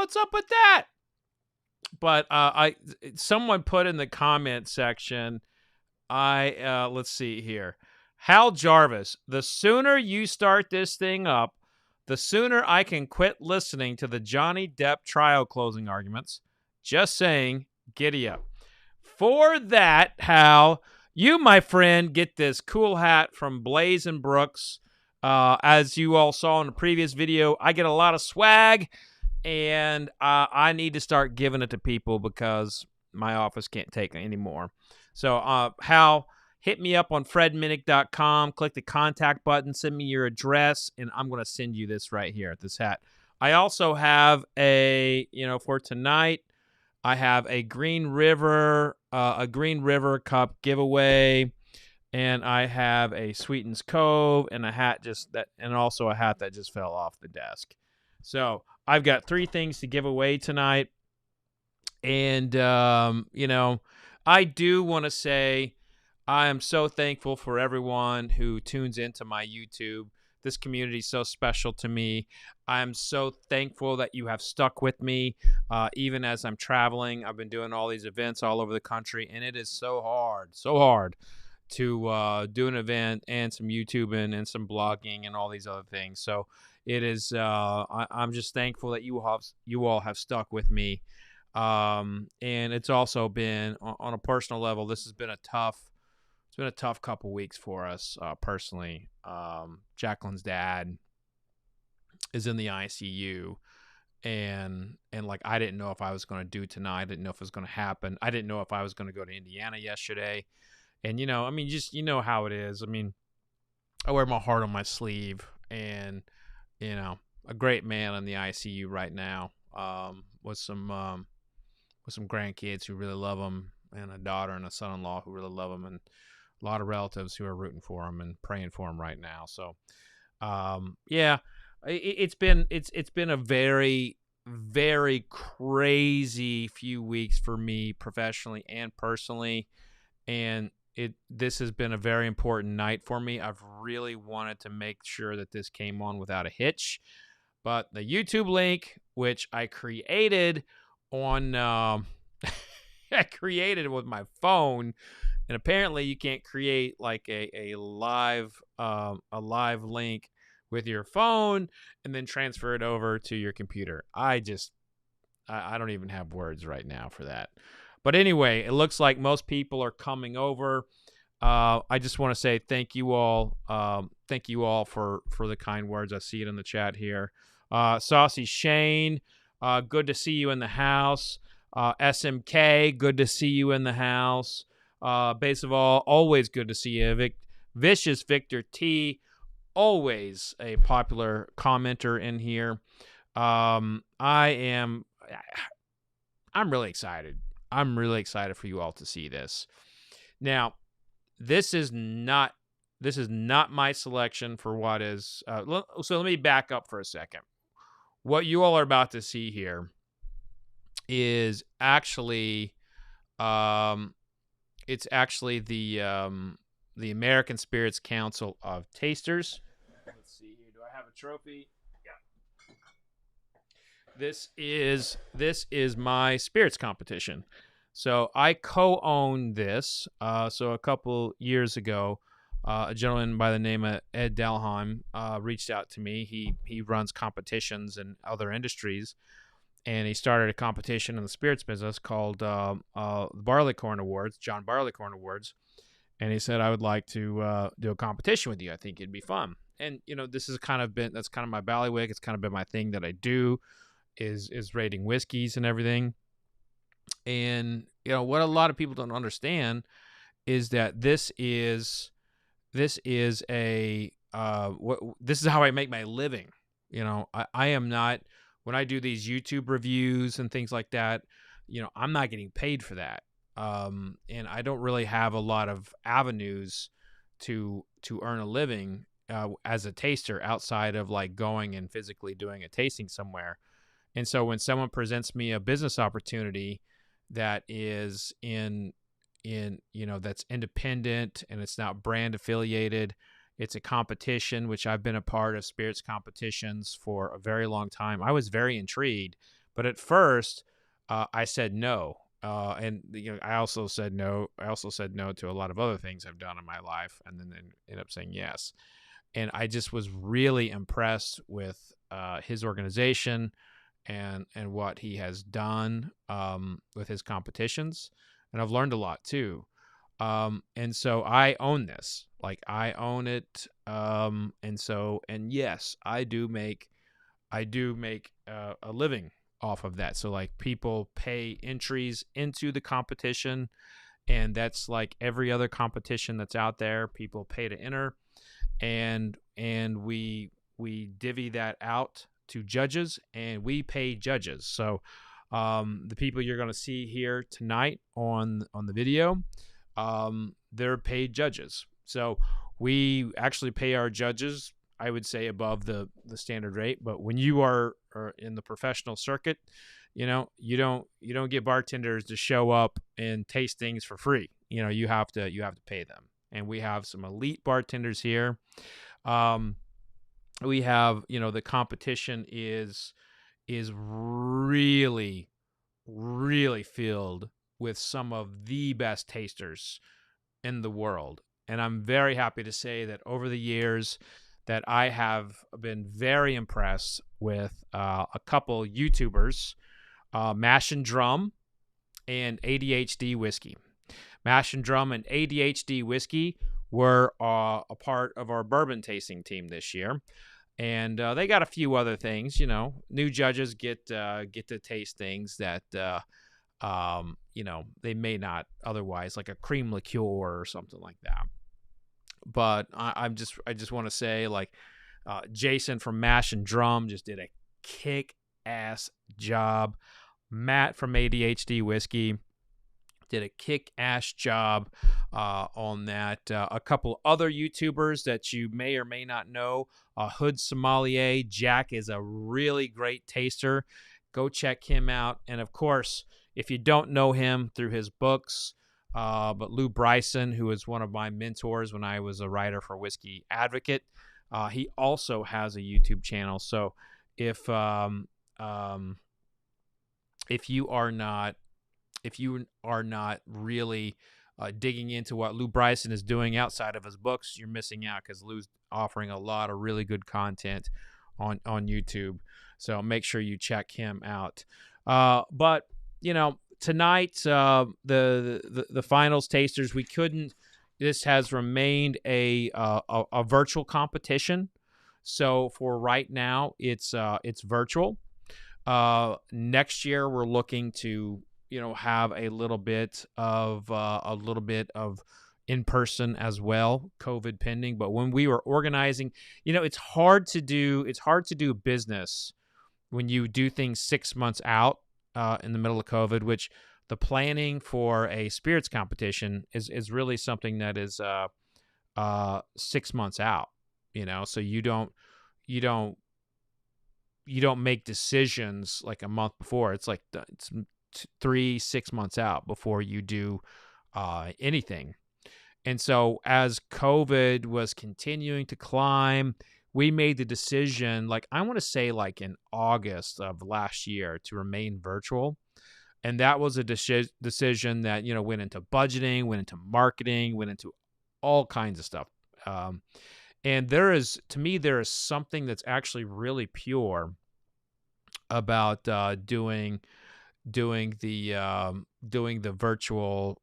What's up with that? But someone put in the comment section, let's see here. Hal Jarvis, the sooner you start this thing up, the sooner I can quit listening to the Johnny Depp trial closing arguments. Just saying, giddy up. For that, Hal, you, my friend, get this cool hat from Blaze and Brooks. As you all saw in the previous video, I get a lot of swag, and I need to start giving it to people because my office can't take it anymore. So, Hal, hit me up on fredminnick.com, click the contact button, send me your address, and I'm going to send you this right here, this hat. I also have for tonight, I have a Green River Cup giveaway, and I have a Sweetens Cove and a hat and also a hat that just fell off the desk. So I've got 3 things to give away tonight, and I do want to say I am so thankful for everyone who tunes into my YouTube. This community is so special to me. I'm so thankful that you have stuck with me, even as I'm traveling. I've been doing all these events all over the country, and it is so hard to do an event and some YouTubing and some blogging and all these other things. So it is. I'm just thankful that you all have stuck with me, and it's also been on a personal level. This has been a tough. It's been a tough couple weeks for us personally. Jacqueline's dad is in the ICU, and like I didn't know if I was going to do tonight. I didn't know if it was going to happen. I didn't know if I was going to go to Indiana yesterday. And just how it is. I mean, I wear my heart on my sleeve, and a great man in the ICU right now, with some grandkids who really love him, and a daughter and a son-in-law who really love him, and a lot of relatives who are rooting for him and praying for him right now. So, it's been a very, very crazy few weeks for me professionally and personally, and this has been a very important night for me. I've really wanted to make sure that this came on without a hitch, but the YouTube link, which I created on, I created it with my phone, and apparently you can't create like a live link with your phone and then transfer it over to your computer. I don't even have words right now for that. But anyway, it looks like most people are coming over. I just want to say thank you all. Thank you all for the kind words. I see it in the chat here. Saucy Shane, good to see you in the house. SMK, good to see you in the house. Base of all, always good to see you. Vicious Victor T, always a popular commenter in here. I'm really excited. I'm really excited for you all to see this. Now, this is not my selection for what is. So let me back up for a second. What you all are about to see here is actually, it's actually the American Spirits Council of Tasters. Let's see here. Do I have a trophy? This is my spirits competition. So I co-own this. So a couple years ago, a gentleman by the name of Ed Dalheim reached out to me. He runs competitions in other industries, and he started a competition in the spirits business called Barleycorn Awards, John Barleycorn Awards. And he said, I would like to do a competition with you. I think it'd be fun. And this has that's kind of my bailiwick. It's kind of been my thing that I do. Is rating whiskeys and everything. And what a lot of people don't understand is that this is a this is how I make my living. I am not, when I do these YouTube reviews and things like that, I'm not getting paid for that. And I don't really have a lot of avenues to earn a living as a taster outside of like going and physically doing a tasting somewhere. And so when someone presents me a business opportunity that is that's independent and it's not brand affiliated, it's a competition, which I've been a part of spirits competitions for a very long time. I was very intrigued But at first, I said no. And I also said no. I also said no to a lot of other things I've done in my life, and then ended up saying yes. And I just was really impressed with his organization and what he has done with his competitions, and I've learned a lot too. And so I own this, like I own it. And yes, I do make a living off of that. So like people pay entries into the competition, and that's like every other competition that's out there. People pay to enter, and we divvy that out to judges, and we pay judges. So the people you're going to see here tonight on the video, they're paid judges. So we actually pay our judges, I would say, above the standard rate. But when you are in the professional circuit, you don't get bartenders to show up and taste things for free. You have to pay them. And we have some elite bartenders here. We have, the competition is really, really filled with some of the best tasters in the world. And I'm very happy to say that over the years that I have been very impressed with a couple YouTubers, Mash and Drum and ADHD Whiskey. Mash and Drum and ADHD Whiskey were a part of our bourbon tasting team this year. And they got a few other things, new judges get to taste things that, they may not otherwise, like a cream liqueur or something like that. But I just want to say, like, Jason from Mash and Drum just did a kick-ass job. Matt from ADHD Whiskey did a kick-ass job on that. A couple other YouTubers that you may or may not know, Hood Sommelier. Jack is a really great taster. Go check him out. And, of course, if you don't know him through his books, but Lou Bryson, who is one of my mentors when I was a writer for Whiskey Advocate, he also has a YouTube channel. So if you are not really digging into what Lou Bryson is doing outside of his books, you're missing out, because Lou's offering a lot of really good content on YouTube. So make sure you check him out. But tonight, the finals tasters, this has remained a virtual competition. So for right now, it's virtual. Next year, we're looking to have a little bit of in person as well, COVID pending. But when we were organizing, it's hard to do business when you do things 6 months out in the middle of COVID, which the planning for a spirits competition is really something that is 6 months out. So you don't make decisions like a month before. It's like it's 3-6 months out before you do anything. And so as COVID was continuing to climb, we made the decision, like I want to say like in August of last year, to remain virtual. And that was a decision that, went into budgeting, went into marketing, went into all kinds of stuff. And there is something that's actually really pure about doing the virtual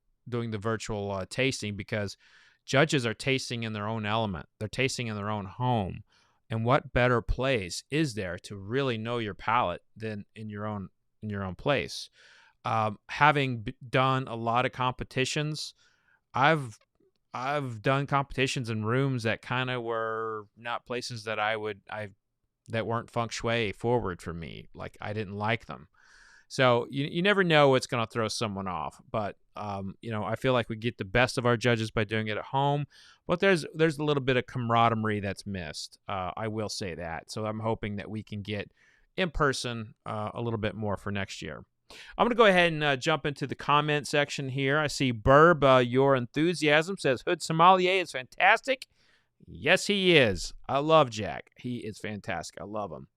tasting, because judges are tasting in their own element. They're tasting in their own home. And what better place is there to really know your palate than in your own place? Having done a lot of competitions, I've done competitions in rooms that kind of were not places that that weren't feng shui forward for me. Like I didn't like them. So you never know what's going to throw someone off. But I feel like we get the best of our judges by doing it at home. But there's a little bit of camaraderie that's missed. I will say that. So I'm hoping that we can get in person a little bit more for next year. I'm going to go ahead and jump into the comment section here. I see Burb, your enthusiasm, says Hood Sommelier is fantastic. Yes, he is. I love Jack. He is fantastic. I love him.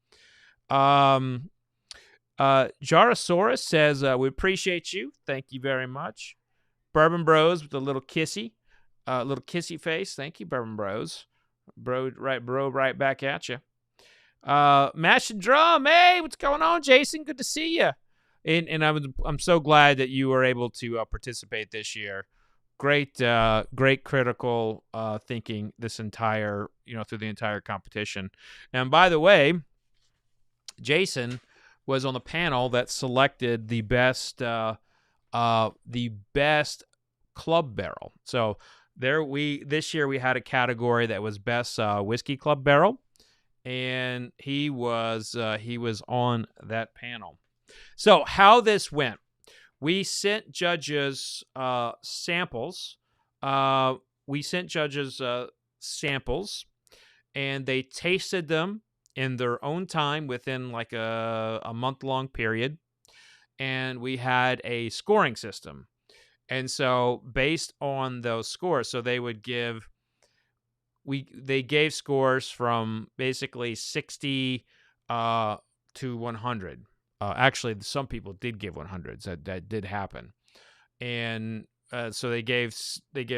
Jarosaurus says, we appreciate you. Thank you very much. Bourbon Bros with a little kissy face. Thank you, Bourbon Bros. Bro, right back at you. Mash and Drum, hey, what's going on, Jason? Good to see you. And I'm so glad that you were able to participate this year. Great critical thinking this entire, through the entire competition. And by the way, Jason was on the panel that selected the best club barrel. So this year we had a category that was best whiskey club barrel, and he was on that panel. So how this went, we sent judges samples. And they tasted them in their own time within like a month-long period. And we had a scoring system. And so based on those scores, so they gave scores from basically 60 to 100. Actually, some people did give 100s. That did happen. And so they gave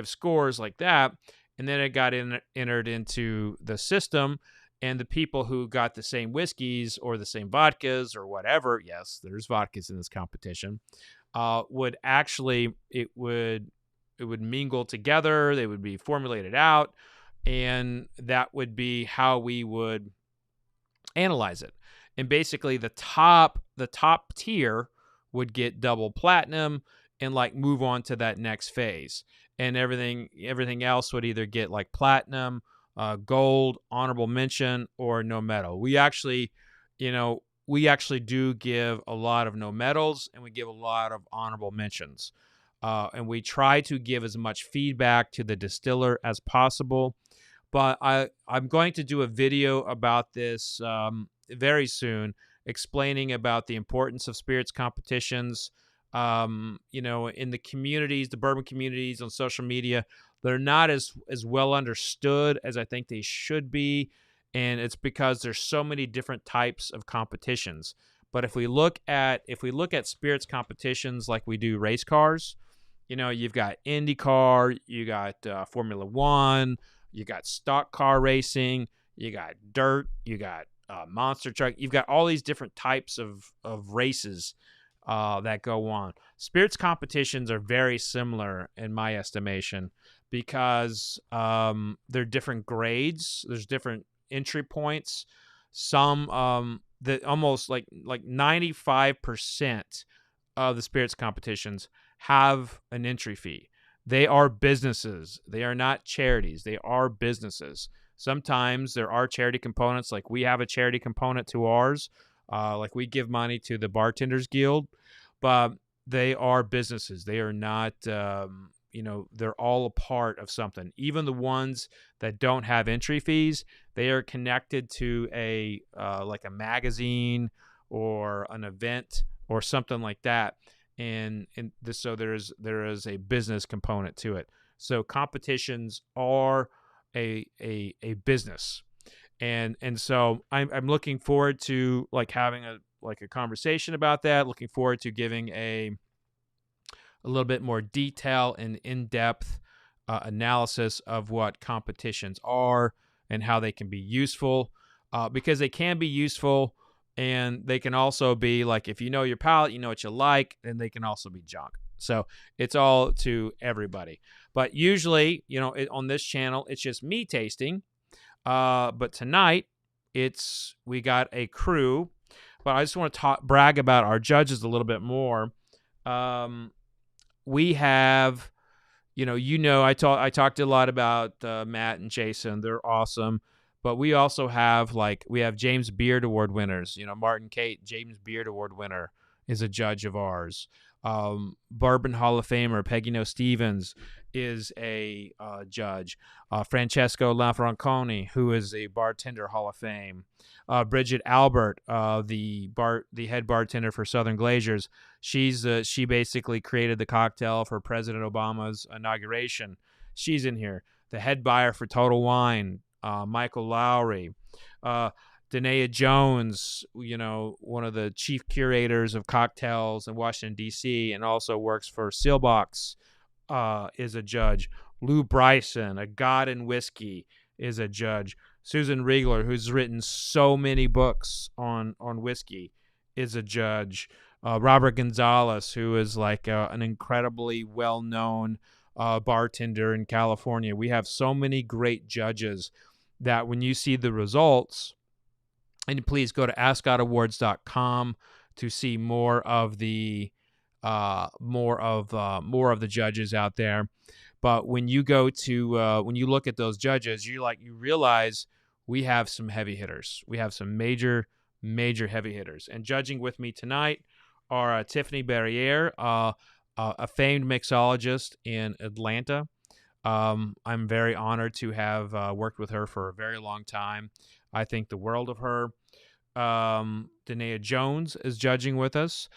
scores like that, and then it got entered into the system, and the people who got the same whiskeys or the same vodkas or whatever, yes, there's vodkas in this competition, would mingle together. They would be formulated out, and that would be how we would analyze it. And basically the top tier would get double platinum and like move on to that next phase. And everything else would either get like platinum, gold, honorable mention, or no medal. We actually do give a lot of no medals, and we give a lot of honorable mentions. And we try to give as much feedback to the distiller as possible. But I'm going to do a video about this very soon, explaining about the importance of spirits competitions. In the communities, the bourbon communities on social media, they're not as well understood as I think they should be. And it's because there's so many different types of competitions. But if we look at spirits competitions like we do race cars, you've got IndyCar, you got Formula One, you got stock car racing, you got dirt, you got monster truck. You've got all these different types of races that go on. Spirits competitions are very similar in my estimation because they're different grades. There's different entry points. Some that almost like 95% of the spirits competitions have an entry fee. They are businesses. They are not charities. They are businesses. Sometimes there are charity components, like we have a charity component to ours. Like we give money to the Bartenders Guild, but they are businesses. They are not, they're all a part of something. Even the ones that don't have entry fees, they are connected to like a magazine or an event or something like that. So there is a business component to it. So competitions are a business. And so I'm looking forward to like having a conversation about that. Looking forward to giving a little bit more detail and in-depth analysis of what competitions are and how they can be useful, because they can be useful, and they can also be like, if you know your palate, you know what you like, and they can also be junk. So it's all to everybody. But usually, on this channel, it's just me tasting. But tonight we got a crew, but I just want to brag about our judges a little bit more. We have, I talked a lot about Matt and Jason. They're awesome. But we also have we have James Beard Award winners. Martin Kate, James Beard Award winner, is a judge of ours. Bourbon Hall of Famer Peggy No Stevens is a judge. Francesco Lanfranconi, who is a bartender Hall of Fame. Bridget Albert, the head bartender for Southern Glaciers. She basically created the cocktail for President Obama's inauguration. She's in here. The head buyer for Total Wine, Michael Lowry. Danae Jones, one of the chief curators of cocktails in Washington, D.C., and also works for Sealbox, is a judge. Lou Bryson, A God in Whiskey, is a judge. Susan Riegler, who's written so many books on whiskey, is a judge. Robert Gonzalez, who is like an incredibly well-known bartender in California. We have so many great judges that when you see the results, and please go to ASCOTawards.com to see more of the judges out there. But when you go to when you look at those judges, you realize we have some heavy hitters. We have some major heavy hitters. And judging with me tonight are Tiffany Barriere, a famed mixologist in Atlanta. I'm very honored to have worked with her for a very long time. I think the world of her. Danae Jones is judging with us.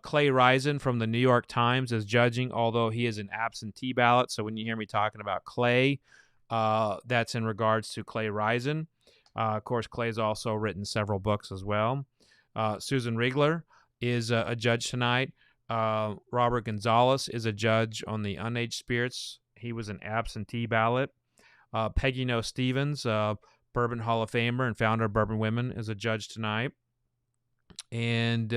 Clay Risen from the New York Times is judging, although he is an absentee ballot. So when you hear me talking about Clay, that's in regards to Clay Risen. Of course, Clay's also written several books as well. Susan Riegler is a judge tonight. Robert Gonzalez is a judge on the unaged spirits. He was an absentee ballot. Peggy No Stevens, Bourbon Hall of Famer and founder of Bourbon Women, is a judge tonight. And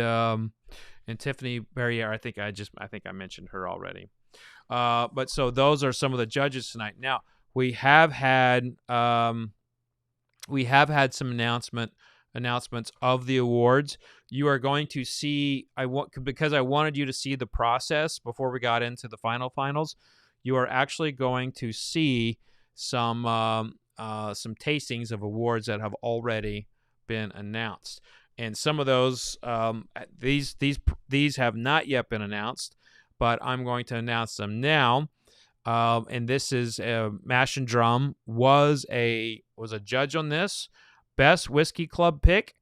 Tiffany Barriere, I think I mentioned her already. But so those are some of the judges tonight. Now we have had some announcements of the awards. You are going to see, because I wanted you to see the process before we got into the finals. You are actually going to see some tastings of awards that have already been announced, and some of those these have not yet been announced, but I'm going to announce them now. And this is Mash and Drum was a judge on this. Best Whiskey Club pick.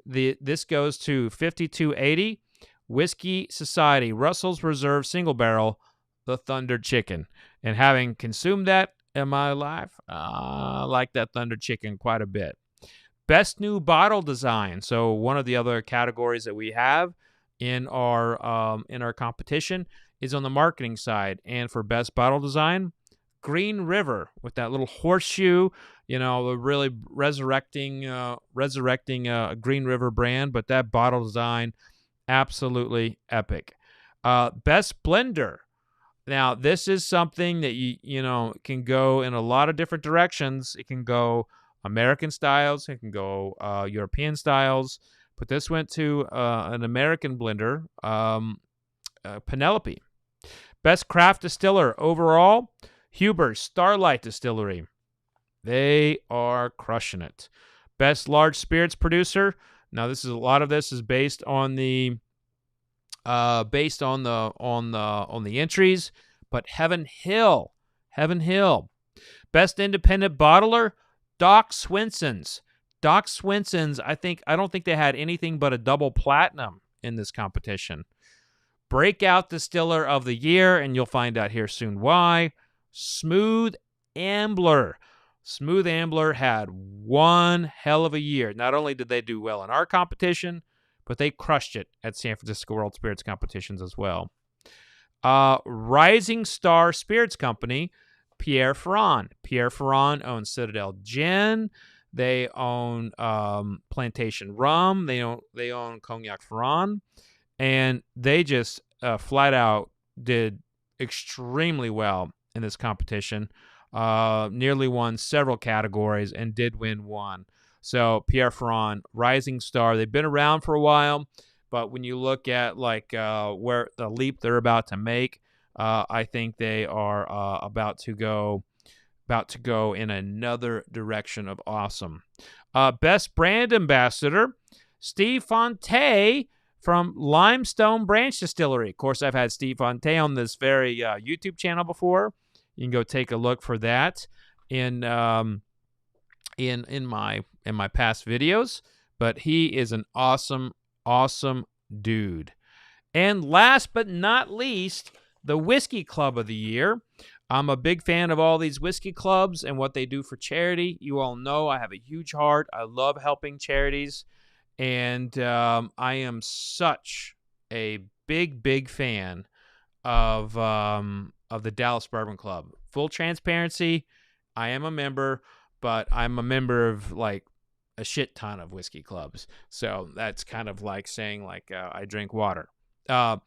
This goes to 5280 Whiskey Society Russell's Reserve Single Barrel, the Thunder Chicken. And having consumed that in my life, I like that Thunder Chicken quite a bit. Best New Bottle Design. So one of the other categories that we have in our competition is on the marketing side. And for Best Bottle Design, Green River with that little horseshoe, really resurrecting Green River brand, but that bottle design, absolutely epic. Best Blender. Now, this is something that you can go in a lot of different directions. It can go American styles, it can go European styles, but this went to an American blender, Penelope. Best Craft Distiller overall, Huber's Starlight Distillery. They are crushing it. Best Large Spirits Producer. Now, a lot of this is based on the entries, but Heaven Hill. Best Independent Bottler, Doc Swinson's. Doc Swinson's, I don't think they had anything but a double platinum in this competition. Breakout Distiller of the Year, and you'll find out here soon why. Smooth Ambler. Smooth Ambler had one hell of a year. Not only did they do well in our competition, but they crushed it at San Francisco World Spirits competitions as well. Rising Star Spirits Company, Pierre Ferrand. Pierre Ferrand owns Citadel Gin. They own Plantation Rum. They own Cognac Ferrand. And they just flat out did extremely well in this competition. Nearly won several categories and did win one. So Pierre Ferrand, Rising Star, they've been around for a while, but when you look at where the leap they're about to make, I think they are about to go in another direction of awesome. Best Brand Ambassador, Steve Fonte from Limestone Branch Distillery. Of course, I've had Steve Fonte on this very YouTube channel before. You can go take a look for that in my past videos. But he is an awesome dude. And last but not least, the Whiskey Club of the Year. I'm a big fan of all these whiskey clubs and what they do for charity. You all know I have a huge heart. I love helping charities. And I am such a big fan of the Dallas Bourbon Club. Full transparency, I am a member, but I'm a member of like a shit ton of whiskey clubs. So that's kind of like saying like I drink water. So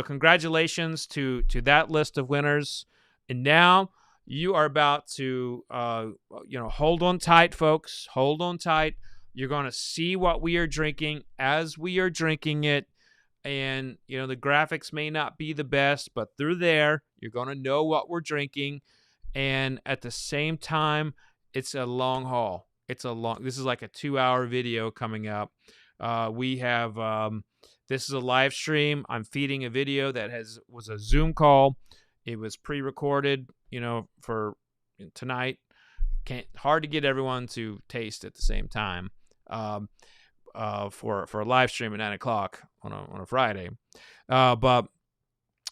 congratulations to that list of winners. And now you are about to hold on tight, folks. Hold on tight. You're going to see what we are drinking as we are drinking it. And, the graphics may not be the best, but through there, you're going to know what we're drinking. And at the same time, it's a long haul. This is like a 2-hour video coming up. We have, this is a live stream. I'm feeding a video that was a Zoom call. It was pre-recorded, for tonight. Hard to get everyone to taste at the same time. For a live stream at 9:00 on a Friday, but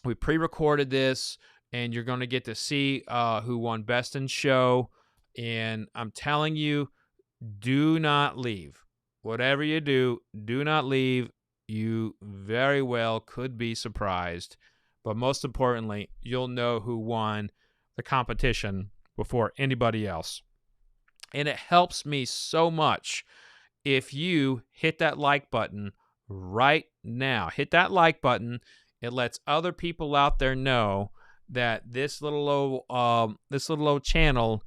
we pre-recorded this, and you're going to get to see who won Best in Show. And I'm telling you, do not leave. Whatever you do not leave. You very well could be surprised, but most importantly, you'll know who won the competition before anybody else. And it helps me so much if you hit that like button right now. Hit that like button. It lets other people out there know that this little old channel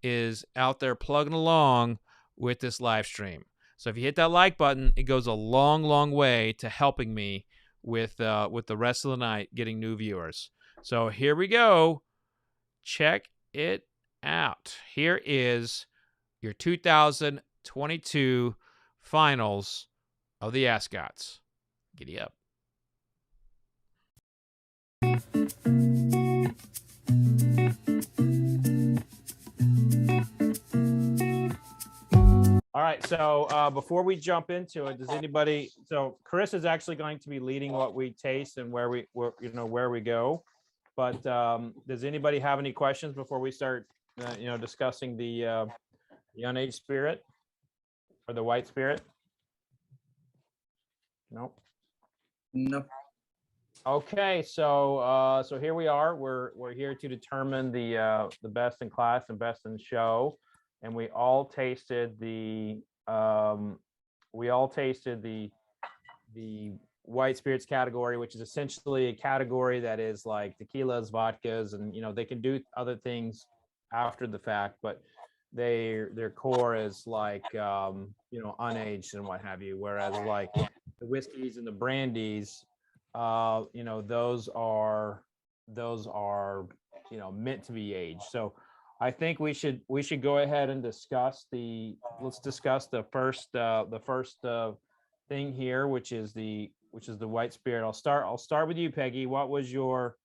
is out there plugging along with this live stream. So if you hit that like button, it goes a long way to helping me with the rest of the night getting new viewers. So here we go. Check it out. Here is your 2022 finals of the ASCOTs. Giddy up. All right, so before we jump into it, so Chris is actually going to be leading what we taste and where we go. But does anybody have any questions before we start discussing the unaged spirit or the white spirit? Nope. Nope. Okay, so here we are. We're here to determine the best in class and best in show, and we all tasted the white spirits category, which is essentially a category that is like tequilas, vodkas, and they can do other things after the fact, but their core is like unaged and what have you, whereas like the whiskeys and the brandies, those are meant to be aged. So I think we should go ahead and discuss the first thing here, which is the white spirit. I'll start with you, Peggy. What was your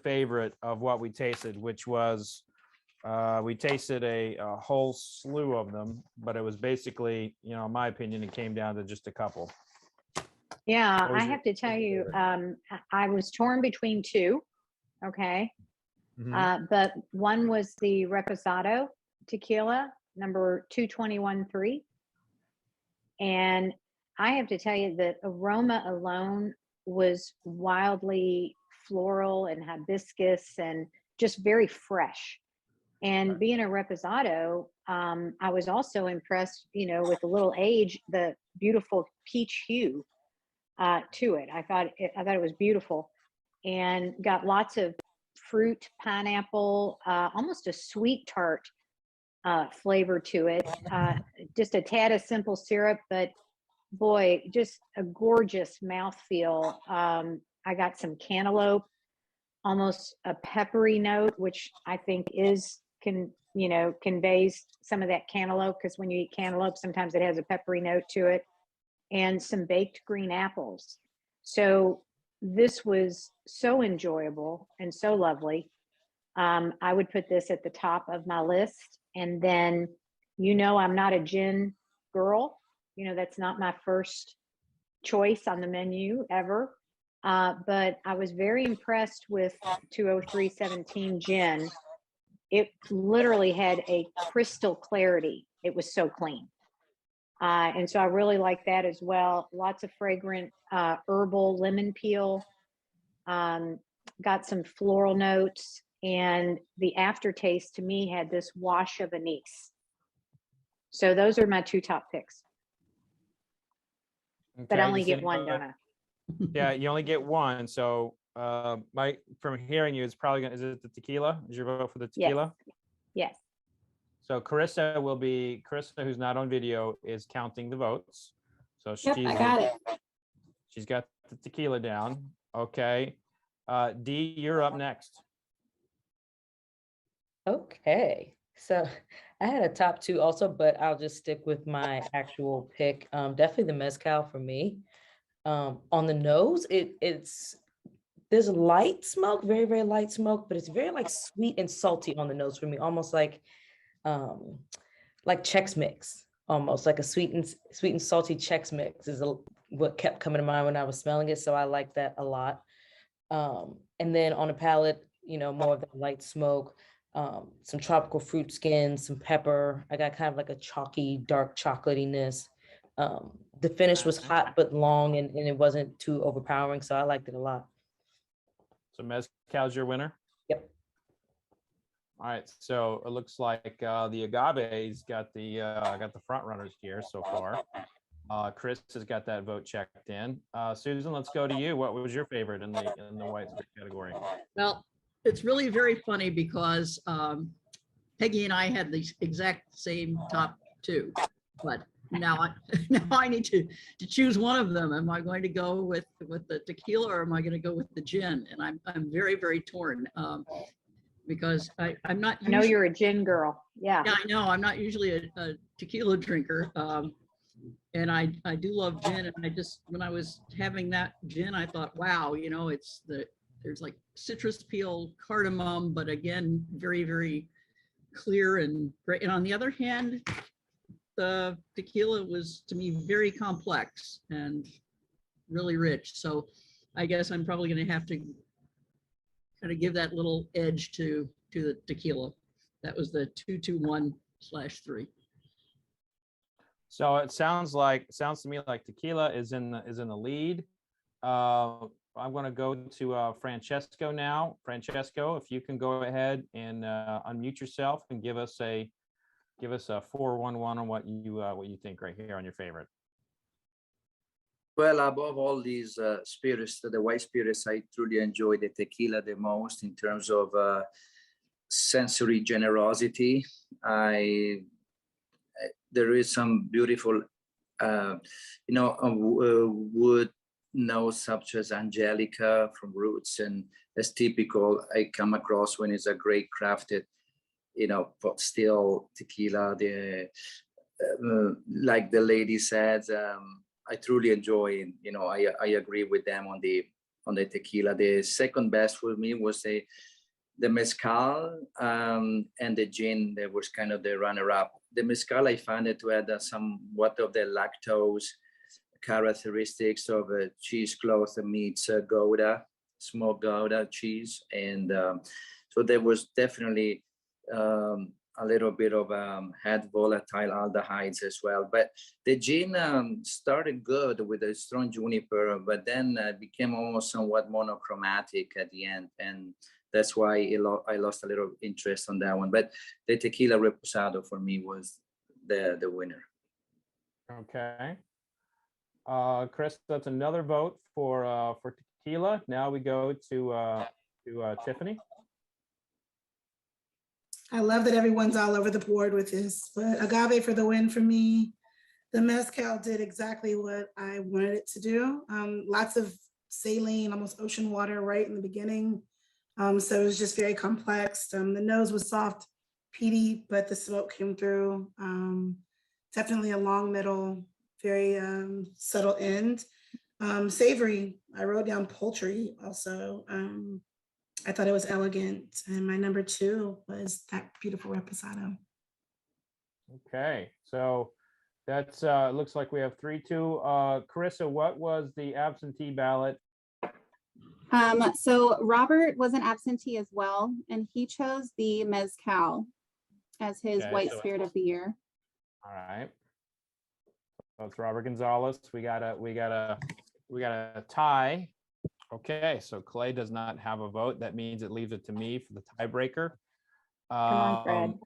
favorite of what we tasted? Which was we tasted a whole slew of them, but it was basically, in my opinion, it came down to just a couple. Yeah, I have to tell you, I was torn between two. Okay. Mm-hmm. But one was the Reposado Tequila, number 221.3. And I have to tell you that aroma alone was wildly floral and hibiscus and just very fresh. And being a Reposado, I was also impressed, with a little age, the beautiful peach hue to it. I thought it was beautiful, and got lots of fruit, pineapple, almost a sweet tart flavor to it. Just a tad of simple syrup, but boy, just a gorgeous mouthfeel. I got some cantaloupe, almost a peppery note, which I think conveys some of that cantaloupe, because when you eat cantaloupe, sometimes it has a peppery note to it, and some baked green apples. So this was so enjoyable and so lovely. I would put this at the top of my list. And then, I'm not a gin girl. That's not my first choice on the menu ever. But I was very impressed with 20317 gin. It literally had a crystal clarity. It was so clean. And so I really like that as well. Lots of fragrant herbal lemon peel. Got some floral notes, and the aftertaste to me had this wash of anise. So those are my two top picks. Okay, But I only does get one, anybody- don't I? Yeah, you only get one. So, from hearing you, it's probably gonna. Is it the tequila? Is your vote for the Yes. tequila? Yes. So Carissa, who's not on video, is counting the votes. So Yep, I got it. She's got the tequila down. Okay. Dee, you're up next. Okay, so I had a top two also, but I'll just stick with my actual pick. Definitely the mezcal for me. On the nose, there's light smoke, very, very light smoke, but it's very like sweet and salty on the nose for me, almost like Chex Mix, almost like a sweet and salty Chex Mix is what kept coming to mind when I was smelling it. So I like that a lot. And then on the palate, more of the light smoke, some tropical fruit skins, some pepper. I got kind of like a chalky, dark chocolatiness. The finish was hot but long, and it wasn't too overpowering, so I liked it a lot. So mezcal's your winner. Yep. All right. So it looks like the agave's got the front runners here so far. Chris has got that vote checked in. Susan, let's go to you. What was your favorite in the white spirit category? Well, it's really very funny because Peggy and I had the exact same top two, but now I need to choose one of them. Am I going to go with the tequila, or am I going to go with the gin? And I'm very, very torn because I'm not. I know you're a gin girl. Yeah. Yeah, I know. I'm not usually a tequila drinker. And I do love gin. And when I was having that gin, I thought, wow, there's like citrus peel, cardamom, but again, very, very clear and great. And on the other hand, the tequila was, to me, very complex and really rich. So I guess I'm probably going to have to kind of give that little edge to the tequila. That was the 221/3. So it sounds to me like tequila is in the lead. I'm going to go to Francesco now. Francesco, if you can go ahead and unmute yourself and give us a 411 on what you think right here on your favorite. Well, above all these spirits, the white spirits, I truly enjoy the tequila the most in terms of sensory generosity. There is some beautiful, wood notes such as Angelica from Roots, and as typical I come across when it's a great crafted, pot still tequila. Like the lady said, I truly enjoy, I agree with them on the tequila. The second best for me was the mezcal and the gin. That was kind of the runner-up. The mezcal, I found it to add somewhat of the lactose characteristics of a cheesecloth that meets Gouda, smoked Gouda cheese. And so there was definitely a little bit of had volatile aldehydes as well. But the gin started good with a strong juniper, but then became almost somewhat monochromatic at the end. And that's why I lost a little interest on that one. But the tequila reposado for me was the winner. Okay. Chris, that's another vote for tequila. Now we go to Tiffany. I love that everyone's all over the board with this, but agave for the win for me. The mezcal did exactly what I wanted it to do. Lots of saline, almost ocean water right in the beginning. So it was just very complex. The nose was soft, peaty, but the smoke came through. Definitely a long middle, very subtle end. Savory, I wrote down poultry also. I thought it was elegant. And my number two was that beautiful reposado. Okay, so that's looks like we have 3-2. Carissa, what was the absentee ballot So Robert was an absentee as well, and he chose the Mezcal as his Okay, white so spirit of the year. All right. So it's Robert Gonzalez. We got a tie. Okay, so Clay does not have a vote. That means it leaves it to me for the tiebreaker. Come on, Fred.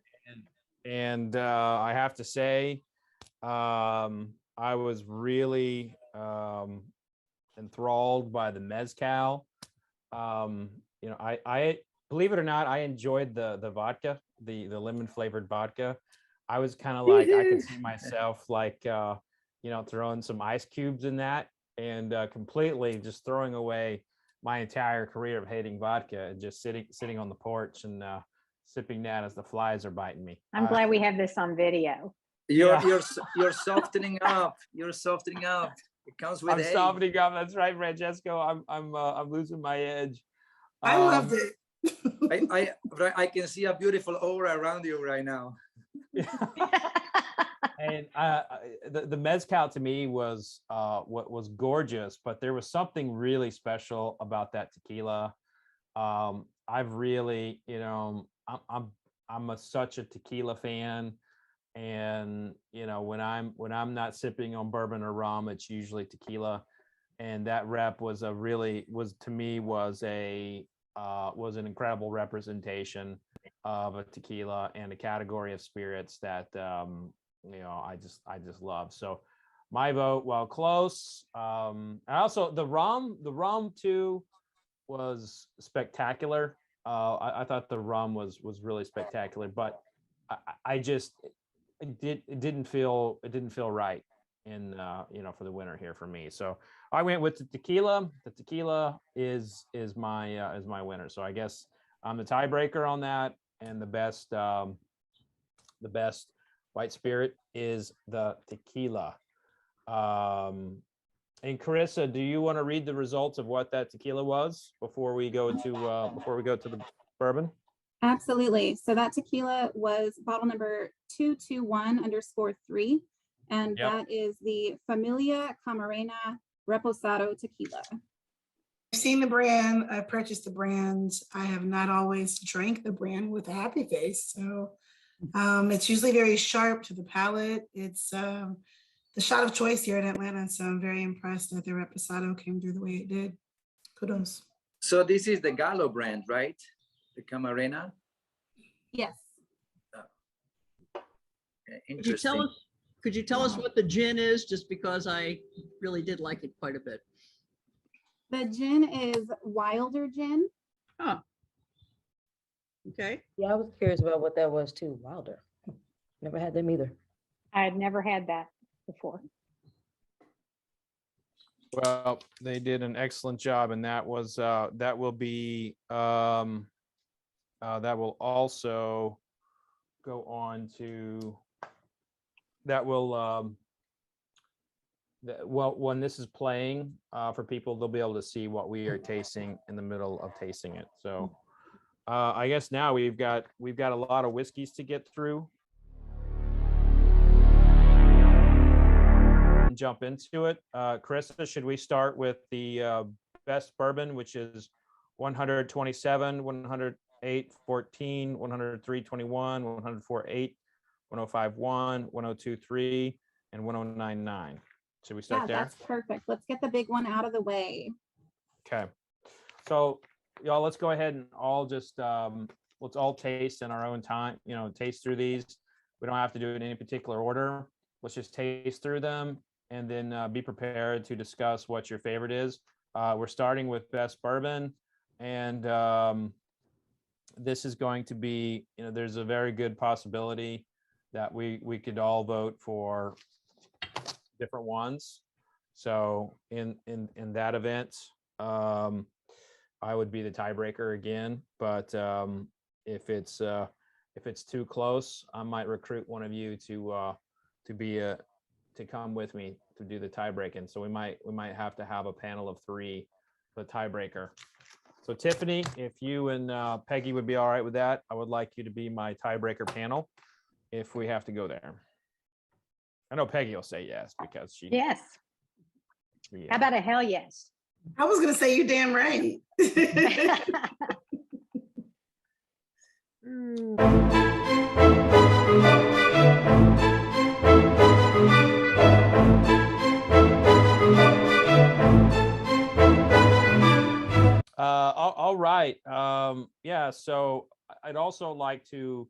And I have to say, I was really enthralled by the Mezcal. I believe it or not, I enjoyed the vodka, the lemon flavored vodka. I was kind of like, I could see myself like, throwing some ice cubes in that and completely just throwing away my entire career of hating vodka and just sitting on the porch and sipping that as the flies are biting me. I'm glad we have this on video. You're softening up. You're softening up. It comes with I'm age. softening up. That's right, Francesco. I'm losing my edge. I loved it. I can see a beautiful aura around you right now. And the mezcal to me was what was gorgeous, but there was something really special about that tequila. I've really, I'm such a tequila fan, and when I'm not sipping on bourbon or rum, it's usually tequila, and that rep was to me was an incredible representation of a tequila and a category of spirits that I just love. So my vote, while close, and also the rum too was spectacular. I thought the rum was really spectacular, but it didn't feel right in for the winner here for me. So I went with the tequila. The tequila is my winner. So I guess I'm the tiebreaker on that, and the best white spirit is the tequila. And Carissa, do you want to read the results of what that tequila was before we go to the bourbon? Absolutely. So that tequila was bottle number 221_3, and Yep. that is the Familia Camarena Reposado Tequila. I've seen the brand, I purchased the brand. I have not always drank the brand with a happy face. So it's usually very sharp to the palate. It's the shot of choice here in Atlanta. So I'm very impressed that the Reposado came through the way it did. Kudos. So this is the Gallo brand, right? The Camarena. Yes. Interesting. Could you tell us what the gin is? Just because I really did like it quite a bit. The gin is Wilder gin. Huh. Okay. Yeah, I was curious about what that was too. Wilder. Never had them either. I had never had that before. Well, they did an excellent job, and that was that will also go on to when this is playing for people, they'll be able to see what we are tasting in the middle of tasting it. So I guess now we've got a lot of whiskeys to get through. Jump into it. Carissa, should we start with the best bourbon, which is 127, 108, 14, 103, 21, 104, 8, 105, 1, 102, 3, and 109, 9. Should we start there? That's perfect. Let's get the big one out of the way. Okay. So y'all, let's go ahead and all just let's all taste in our own time, taste through these. We don't have to do it in any particular order. Let's just taste through them, and then be prepared to discuss what your favorite is. We're starting with best bourbon, and this is going to be, there's a very good possibility that we could all vote for different ones. So in that event, I would be the tiebreaker again. But if it's too close, I might recruit one of you to come with me to do the tiebreaking. So we might have to have a panel of 3 for the tiebreaker. So Tiffany, if you and Peggy would be all right with that, I would like you to be my tiebreaker panel if we have to go there. I know Peggy will say yes because she. Yes. Yeah. How about a hell yes? I was gonna say you damn right. All right. Yeah. So I'd also like to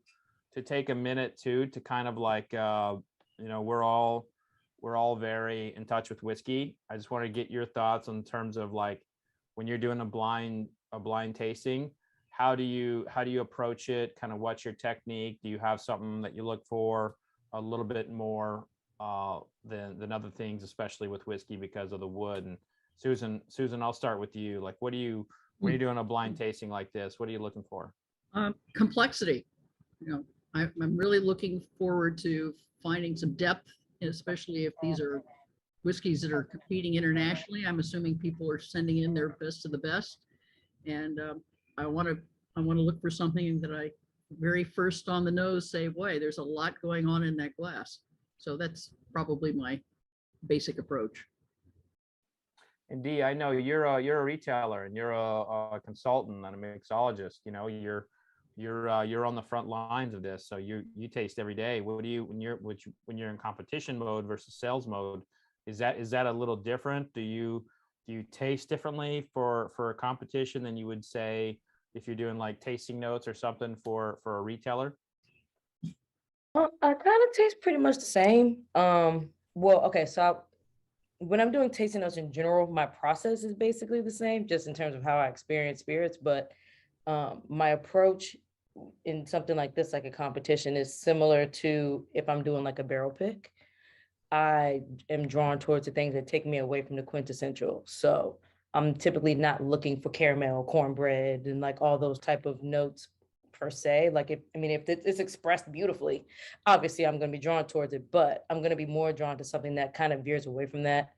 take a minute too to kind of like we're all very in touch with whiskey. I just want to get your thoughts in terms of like when you're doing a blind tasting, how do you approach it? Kind of what's your technique? Do you have something that you look for a little bit more than other things, especially with whiskey because of the wood? And Susan, I'll start with you. Like, what do you when you're doing a blind tasting like this, what are you looking for? Complexity. I'm really looking forward to finding some depth, especially if these are whiskeys that are competing internationally. I'm assuming people are sending in their best of the best, and I want to look for something that I very first on the nose say, boy, there's a lot going on in that glass. So that's probably my basic approach. And Dee, I know you're a retailer and you're a consultant and a mixologist. You're on the front lines of this, so you taste every day. What do you when you're in competition mode versus sales mode? Is that a little different? Do you taste differently for a competition than you would say if you're doing like tasting notes or something for a retailer? I kind of taste pretty much the same. Well, okay, so when I'm doing tasting notes in general, my process is basically the same, just in terms of how I experience spirits. But my approach in something like this, like a competition, is similar to if I'm doing like a barrel pick. I am drawn towards the things that take me away from the quintessential. So I'm typically not looking for caramel, cornbread, and like all those type of notes per se. Like if it's expressed beautifully, obviously I'm going to be drawn towards it, but I'm going to be more drawn to something that kind of veers away from that.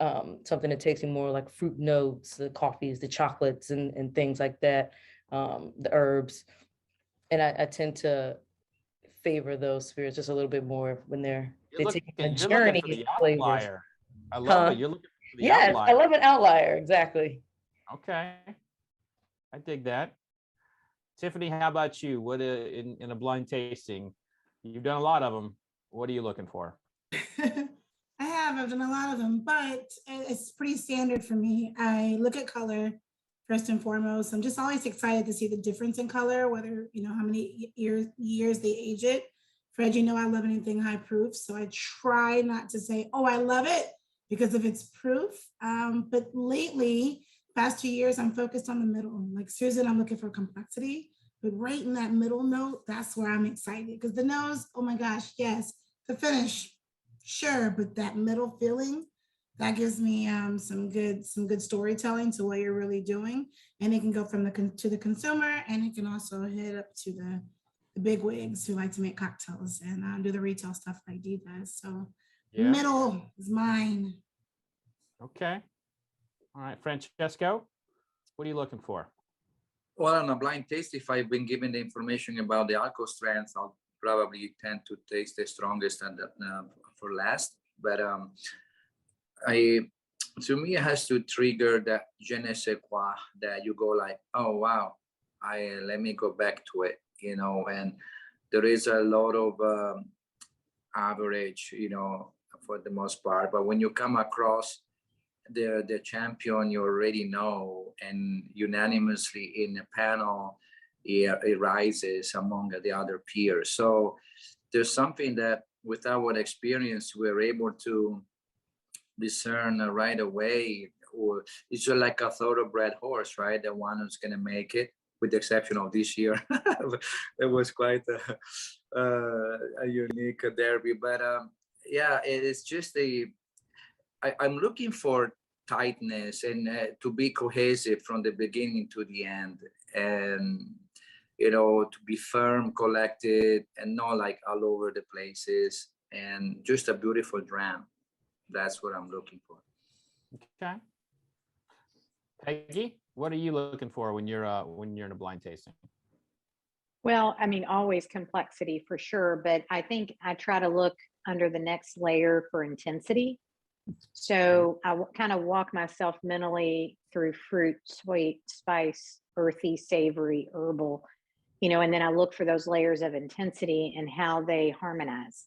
Something that takes me more like fruit notes, the coffees, the chocolates, and things like that, the herbs. And I tend to favor those spirits just a little bit more when they take a You're looking journey for the in flavors. outlier. I love Huh? it. You're looking for the Yes, I outlier. love an outlier. Exactly. Okay, I dig that. Tiffany, how about you? What in a blind tasting? You've done a lot of them. What are you looking for? I've done a lot of them, but it's pretty standard for me. I look at color first and foremost. I'm just always excited to see the difference in color, whether, how many years they age it. Fred, I love anything high proof. So I try not to say, oh, I love it because of its proof. But lately, past 2 years, I'm focused on the middle. Like Susan, I'm looking for complexity, but right in that middle note, that's where I'm excited, because the nose, oh my gosh, yes, the finish, sure, but that middle feeling, that gives me some good storytelling to what you're really doing, and it can go from to the consumer, and it can also hit up to the big wigs who like to make cocktails and do the retail stuff like Dee does. So Yeah. middle is mine. Okay. All right, Francesco, what are you looking for? Well, on a blind taste, if I've been given the information about the alcohol strength, I'll probably tend to taste the strongest and for last. But to me, it has to trigger that je ne sais quoi, that you go like, oh wow, let me go back to it, and there is a lot of average, for the most part. But when you come across the champion you already know, and unanimously in a panel, it rises among the other peers. So there's something that with our experience, we're able to discern right away, or it's just like a thoroughbred horse, right? The one who's going to make it, with the exception of this year. It was quite a unique derby. But yeah, it's just I'm looking for tightness and to be cohesive from the beginning to the end, and to be firm, collected, and not like all over the places, and just a beautiful dram. That's what I'm looking for. Okay. Peggy, what are you looking for when you're in a blind tasting? Well, always complexity for sure, but I think I try to look under the next layer for intensity. So I kind of walk myself mentally through fruit, sweet, spice, earthy, savory, herbal, and then I look for those layers of intensity and how they harmonize.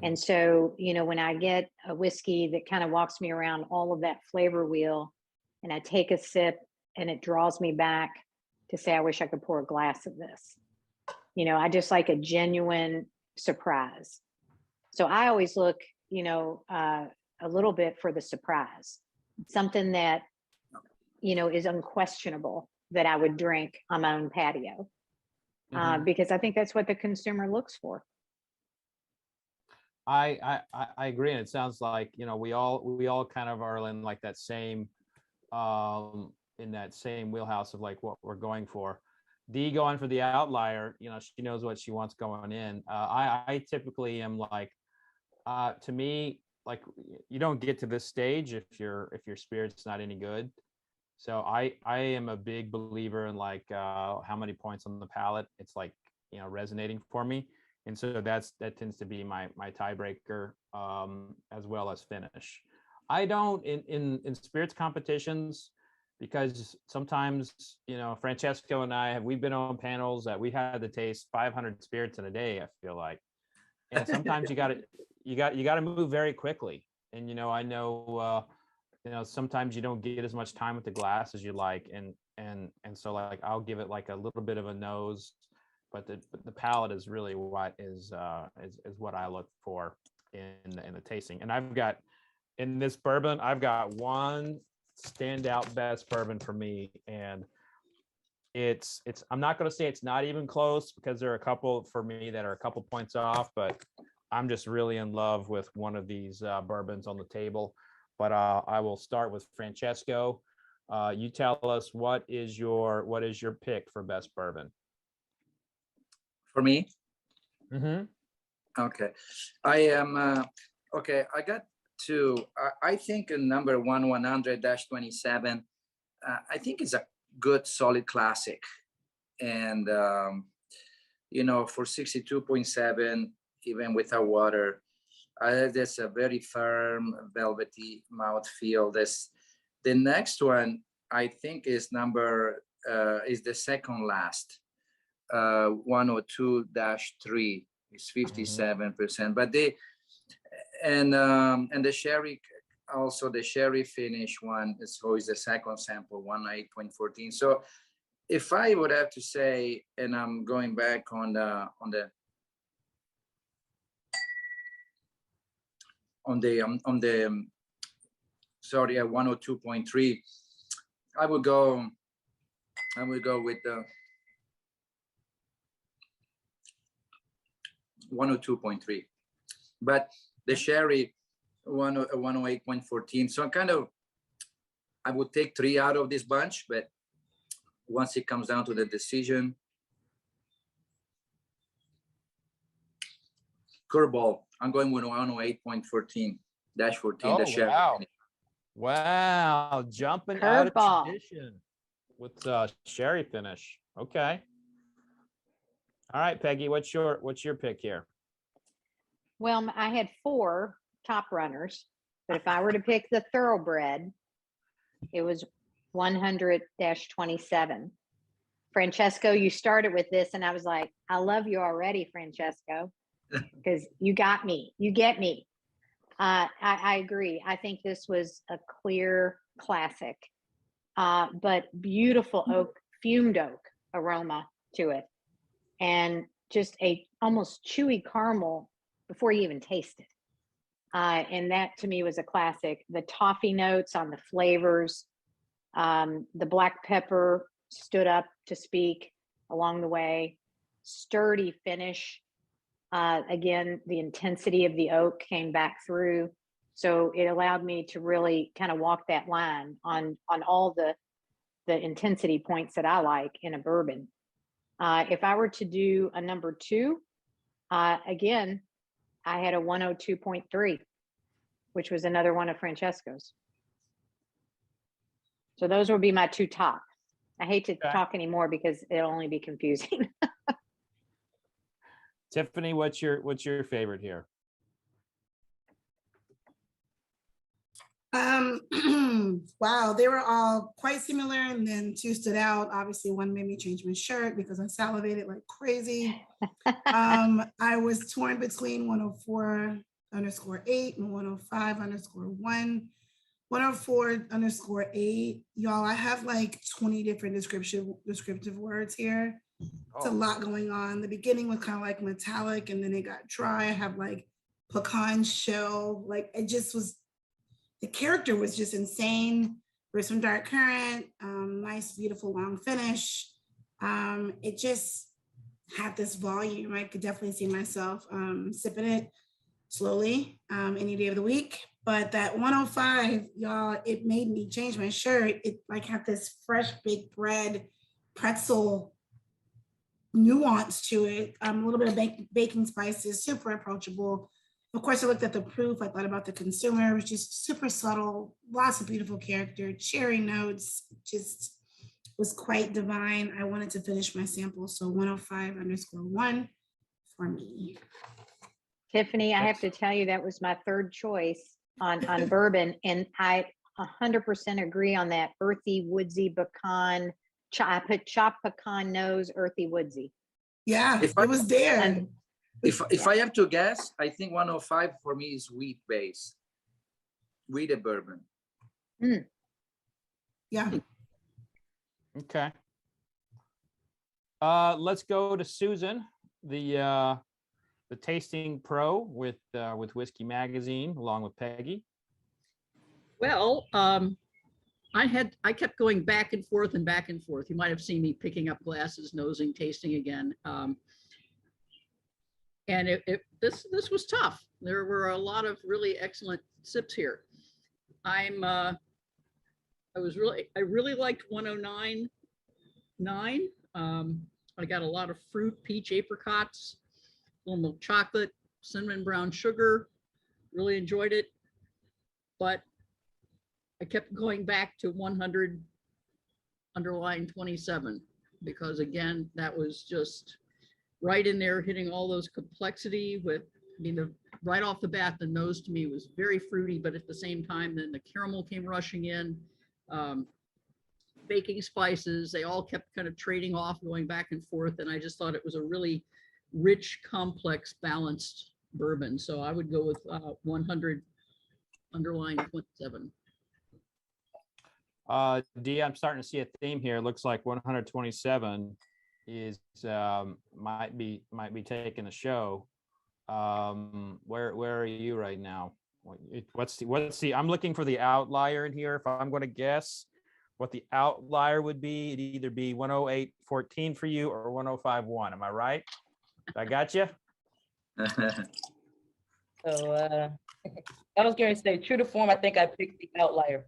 And so, when I get a whiskey that kind of walks me around all of that flavor wheel and I take a sip and it draws me back to say, I wish I could pour a glass of this. I just like a genuine surprise. So I always look, a little bit for the surprise, something that, is unquestionable that I would drink on my own patio, because I think that's what the consumer looks for. I agree, and it sounds like we all kind of are in like that same in that same wheelhouse of like what we're going for. Dee going for the outlier, she knows what she wants going in. I typically am like, to me, like you don't get to this stage if your spirit's not any good. So I am a big believer in like how many points on the palate it's like resonating for me. And so that tends to be my tiebreaker, as well as finish. I don't in spirits competitions, because sometimes Francesco and we've been on panels that we had to taste 500 spirits in a day, I feel like. And sometimes you got to move very quickly. And I know sometimes you don't get as much time with the glass as you like, and so like I'll give it like a little bit of a nose. But the palate is really what is what I look for in the tasting. And I've got in this bourbon, I've got one standout best bourbon for me, and it's I'm not going to say it's not even close, because there are a couple for me that are a couple points off, but I'm just really in love with one of these bourbons on the table. But I will start with Francesco. You tell us what is your pick for best bourbon? For me? Mm-hmm. Okay. I am, okay, I got two. I think number 100-27, I think it's a good, solid classic. And, for 62.7, even without water, there's a very firm, velvety mouthfeel. The next one, I think, is the second last. 102-3 is 57%, but the sherry, also the sherry finish one is always the second sample, 108.14. So if I would have to say, and I'm going back on the 102.3, I would go with the 102.3, but the sherry 108.14. So I would take 3 out of this bunch, but once it comes down to the decision, curveball, I'm going with 108.14-14, the sherry. Wow, jumping Curveball. out of tradition with sherry finish. Okay. All right, Peggy, what's your pick here? Well, I had 4 top runners, but if I were to pick the thoroughbred, it was 100-27. Francesco, you started with this, and I was like, I love you already, Francesco, because you got me. You get me. I agree. I think this was a clear classic, but beautiful oak, fumed oak aroma to it, and just a almost chewy caramel before you even taste it. And that to me was a classic. The toffee notes on the flavors, the black pepper stood up to speak along the way. Sturdy finish. Again, the intensity of the oak came back through. So it allowed me to really kind of walk that line on all the intensity points that I like in a bourbon. If I were to do a number 2, again, I had a 102.3, which was another one of Francesco's. So those would be my 2 top. I hate to talk anymore because it'll only be confusing. Tiffany, what's your favorite here? Wow, they were all quite similar, and then two stood out. Obviously, one made me change my shirt because I salivated like crazy. I was torn between 104_8 and 105_1. 104_8. Y'all, I have like 20 different descriptive words here. It's a lot going on. The beginning was kind of like metallic, and then it got dry. I have like pecan shell. Like it just was, the character was just insane. There's some dark currant, nice, beautiful long finish. It just had this volume. I could definitely see myself sipping it slowly any day of the week. But that 105, y'all, it made me change my shirt. It like had this fresh baked bread pretzel nuance to it. A little bit of baking spices, super approachable. Of course, I looked at the proof. I thought about the consumer. It was just super subtle, lots of beautiful character, cherry notes, just was quite divine. I wanted to finish my sample, so 105_1 for me. Tiffany, I have to tell you, that was my third choice on bourbon, and I 100% agree on that earthy, woodsy pecan. I put chopped pecan nose, earthy, woodsy. Yeah, it was there. And If I have to guess, I think 105 for me is wheat based, wheated bourbon. Yeah. Okay. Let's go to Susan, the tasting pro with Whiskey Magazine, along with Peggy. Well, I kept going back and forth and back and forth. You might have seen me picking up glasses, nosing, tasting again. And this was tough. There were a lot of really excellent sips here. I really liked 109.9. I got a lot of fruit, peach, apricots, a little milk chocolate, cinnamon brown sugar. Really enjoyed it. But I kept going back to 100_27 because again, that was just right in there, hitting all those complexity with, right off the bat, the nose to me was very fruity, but at the same time, then the caramel came rushing in, baking spices, they all kept kind of trading off, going back and forth. And I just thought it was a really rich, complex, balanced bourbon. So I would go with 100_27. Dee, I'm starting to see a theme here. It looks like 127 is might be taking the show. Where are you right now? What's the I'm looking for the outlier in here. If I'm going to guess what the outlier would be, it'd either be 108.14 for you or 105.1. Am I right? I got you. So I was going to say, true to form, I think I picked the outlier.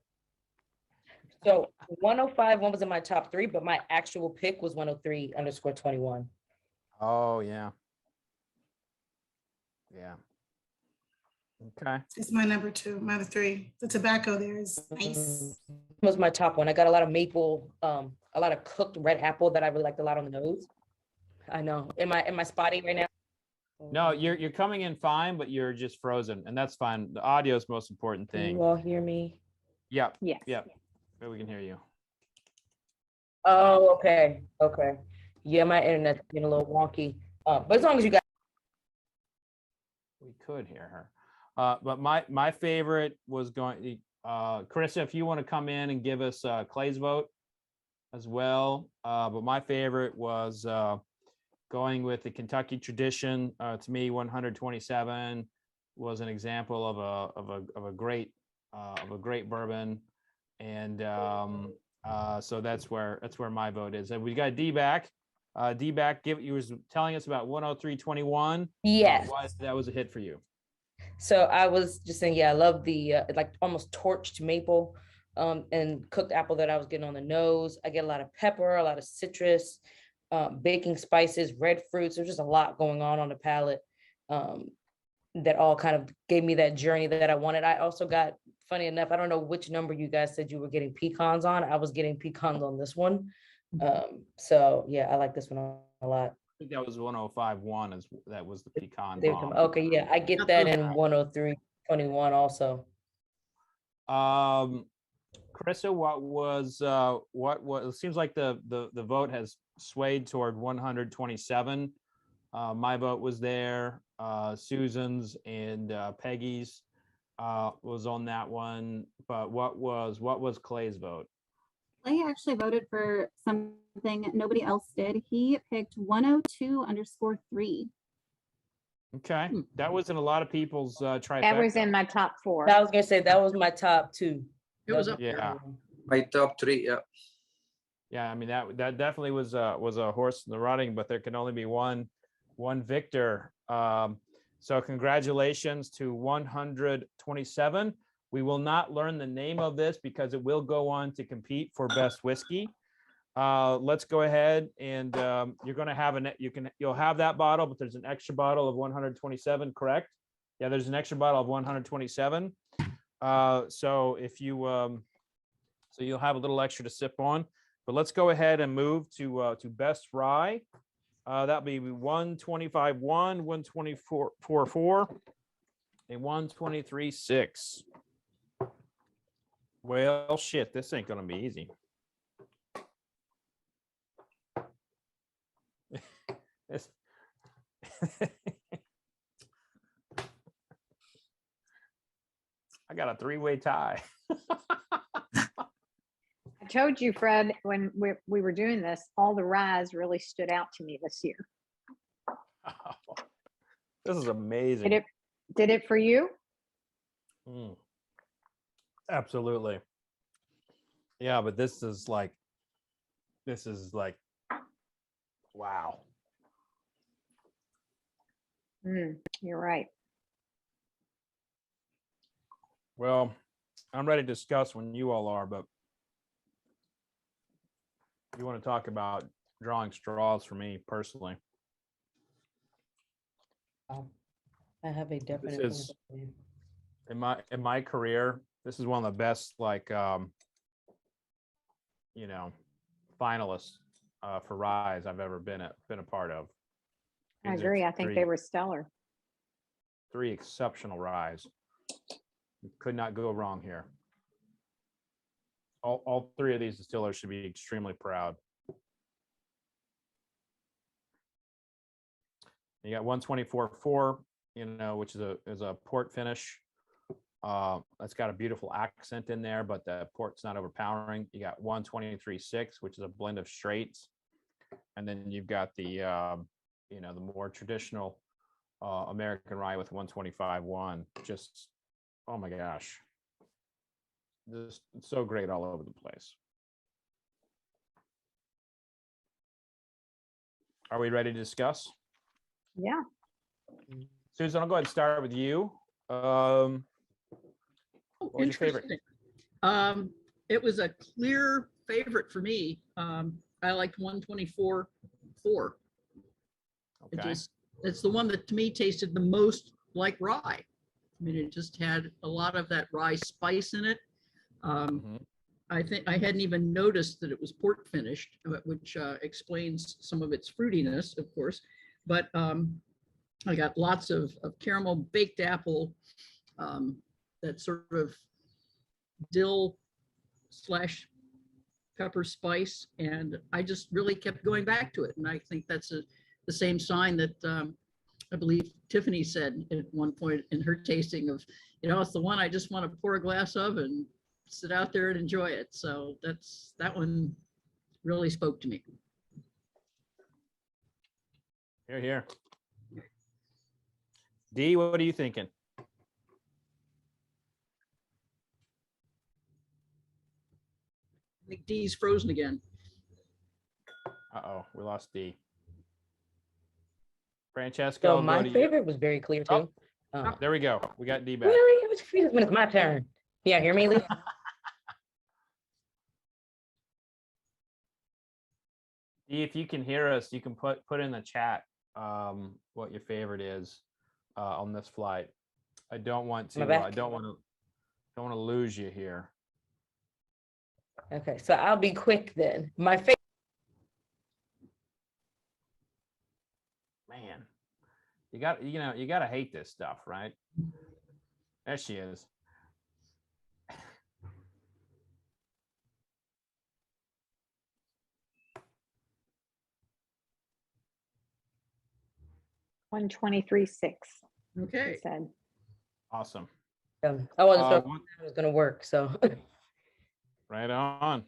So 105.1 was in my top 3, but my actual pick was 103_21. Oh, yeah. Yeah. Okay. It's my number 2, my number 3. The tobacco there is nice. Was my top one. I got a lot of maple, a lot of cooked red apple that I really liked a lot on the nose. I know. Am I spotty right now? No, you're coming in fine, but you're just frozen, and that's fine. The audio is the most important Can thing. you all hear me? Yep. yes. Yep. We can hear you. Oh, okay. Okay. Yeah, my internet's been a little wonky. But as long as you guys. We could hear her. But my favorite was going, Carissa, if you want to come in and give us Clay's vote as well. But my favorite was going with the Kentucky tradition. To me, 127 was an example of a great bourbon. And so that's where my vote is. And we got D back. D back, you was telling us about 103.21. Yes. Why that was a hit for you. So I was just saying, yeah, I love the like almost torched maple and cooked apple that I was getting on the nose. I get a lot of pepper, a lot of citrus, baking spices, red fruits. There's just a lot going on the palate that all kind of gave me that journey that I wanted. I also got, funny enough, I don't know which number you guys said you were getting pecans on. I was getting pecans on this one. So yeah, I like this one a lot. I think that was 105.1 that was the pecan There bomb. okay, yeah, I get that in 103.21 also. Carissa, what was, it seems like the vote has swayed toward 127. My vote was there. Susan's and Peggy's was on that one. But what was Clay's vote? Clay actually voted for something nobody else did. He picked 102_3. Okay, that was in a lot of people's trifecta. That was in my top 4. I was gonna say that was my top 2. It was up Yeah. there. My top 3, yeah. Yeah, I mean that definitely was a horse in the running, but there can only be one victor. So congratulations to 127. We will not learn the name of this because it will go on to compete for best whiskey. Let's go ahead and you're going to have you'll have that bottle, but there's an extra bottle of 127, correct? Yeah, there's an extra bottle of 127. So if you so you'll have a little extra to sip on. But let's go ahead and move to best rye. That'll be 125.1, 124.4, and 123.6. Well, shit, this ain't gonna be easy. I got a 3-way tie. I told you, Fred, when we were doing this, all the ryes really stood out to me this year. This is amazing. Did it for you? Absolutely. Yeah, but this is like, wow. You're right. Well, I'm ready to discuss when you all are, but you want to talk about drawing straws for me personally. I have a definite This is, in my career, this is one of the best, like, finalists for ryes I've ever been a part of. I These are agree. I think they were stellar. 3 exceptional ryes. You could not go wrong here. All 3 of these distillers should be extremely proud. You got 124.4, which is a port finish. It's got a beautiful accent in there, but the port's not overpowering. You got 123.6, which is a blend of straights, and then you've got the the more traditional American rye with 125.1. Just, oh my gosh, just so great all over the place. Are we ready to discuss? Yeah. Susan, I'll go ahead and start with you. What was your favorite? It was a clear favorite for me. I liked 124.4. Okay. It's the one that to me tasted the most like rye. I mean, it just had a lot of that rye spice in it. I think I hadn't even noticed that it was port finished, which explains some of its fruitiness, of course. But I got lots of caramel baked apple, that sort of dill / pepper spice, and I just really kept going back to it. And I think that's the same sign that I believe Tiffany said at one point in her tasting of, it's the one I just want to pour a glass of and sit out there and enjoy it. So that one really spoke to me. Here, here. Dee, what are you thinking? I think Dee's frozen again. Uh-oh, we lost Dee. Francesco, So I'll my go to you. favorite was very clear too. There we go. We got Dee back. Really? It was when it's my turn. Yeah, hear me, Lee? Dee, if you can hear us, you can put in the chat what your favorite is on this flight. I don't want to. I don't want to lose you here. Okay, so I'll be quick then. My favorite. Man, you got to hate this stuff, right? There she is. 123.6. Okay. It said. Awesome. I wasn't sure if One- that was gonna work, so. Right on.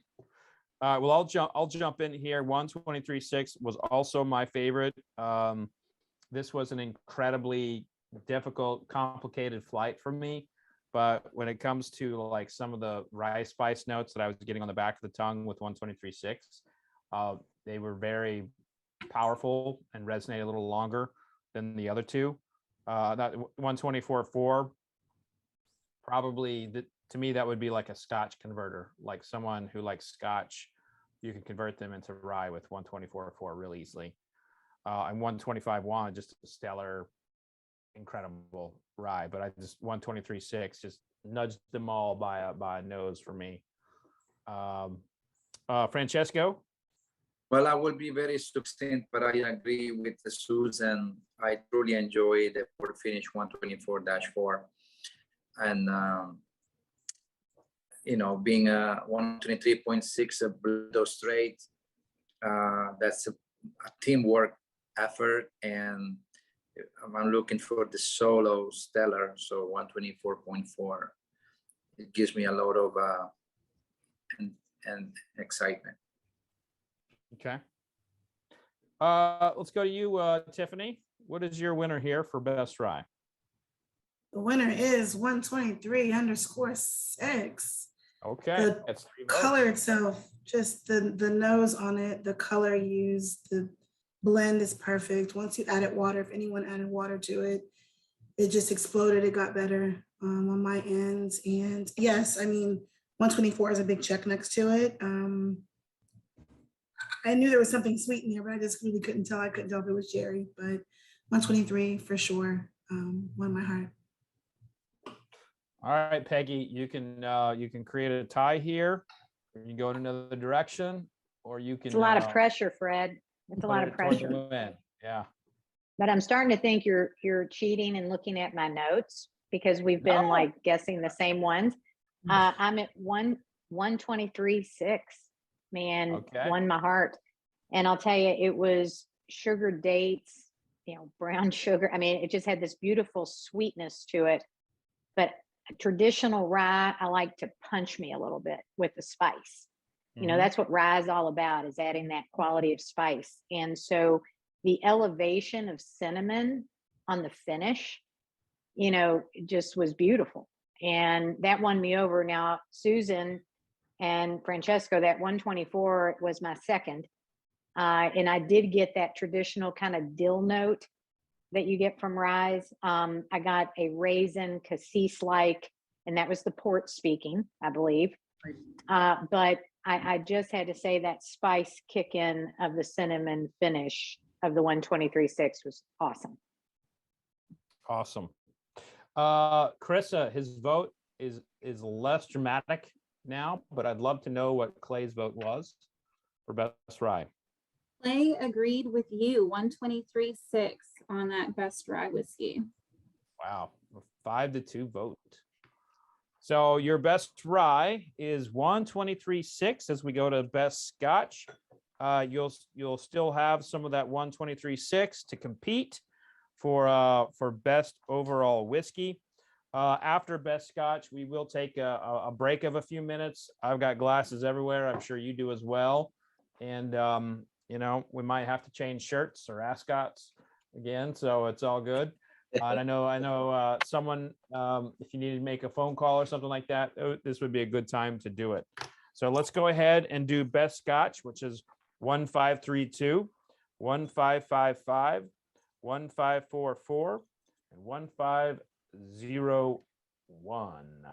Well, I'll jump in here. 123.6 was also my favorite. This was an incredibly difficult, complicated flight for me. But when it comes to like some of the rye spice notes that I was getting on the back of the tongue with 123.6, they were very powerful and resonated a little longer than the other two. That 124.4, probably to me, that would be like a Scotch converter, like someone who likes Scotch. You can convert them into rye with 124.4 real easily. And 125.1, just a stellar, incredible rye. But I just 123.6 just nudged them all by a nose for me. Francesco? Well, I will be very succinct, but I agree with the Susan. I truly enjoy the port finish 124-4. And, being a 123.6 a Bordeaux straight, that's a teamwork effort. And I'm looking for the solo stellar. So 124.4, it gives me a lot of and excitement. Okay. Let's go to you, Tiffany. What is your winner here for best rye? The winner is 123_6. Okay, The that's 3 votes. color itself, just the nose on it, the color used, the blend is perfect. Once you added water, if anyone added water to it, it just exploded. It got better on my end. And yes, I mean, 124 is a big check next to it. I knew there was something sweet in here, but I just really couldn't tell. I couldn't tell if it was Jerry, but 123 for sure won my heart. All right, Peggy, you can create a tie here. You can go in another direction, or you can. It's a lot of pressure, Fred. It's a put lot it of towards the pressure. win. Yeah. But I'm starting to think you're cheating and looking at my notes because we've been No. like guessing the same ones. I'm at 123.6. Man, Okay. won my heart. And I'll tell you, it was sugar dates, brown sugar. I mean, it just had this beautiful sweetness to it. But traditional rye, I like to punch me a little bit with the spice. Mhm. That's what rye is all about, is adding that quality of spice. And so the elevation of cinnamon on the finish, just was beautiful. And that won me over. Now, Susan and Francesco, that 124 was my second. And I did get that traditional kind of dill note that you get from rye. I got a raisin cassis-like, and that was the port speaking, I believe. But I just had to say that spice kick in of the cinnamon finish of the 123.6 was awesome. Awesome. Carissa, his vote is less dramatic now, but I'd love to know what Clay's vote was for best rye. Clay agreed with you, 123.6 on that best rye whiskey. Wow, a 5-2 vote. So your best rye is 123.6. As we go to best Scotch, you'll still have some of that 123.6 to compete for best overall whiskey. After best Scotch, we will take a break of a few minutes. I've got glasses everywhere. I'm sure you do as well. And we might have to change shirts or ASCOTs again, so it's all good. And I know someone, if you need to make a phone call or something like that, this would be a good time to do it. So let's go ahead and do best Scotch, which is 1532, 1555, 1544, and 1501.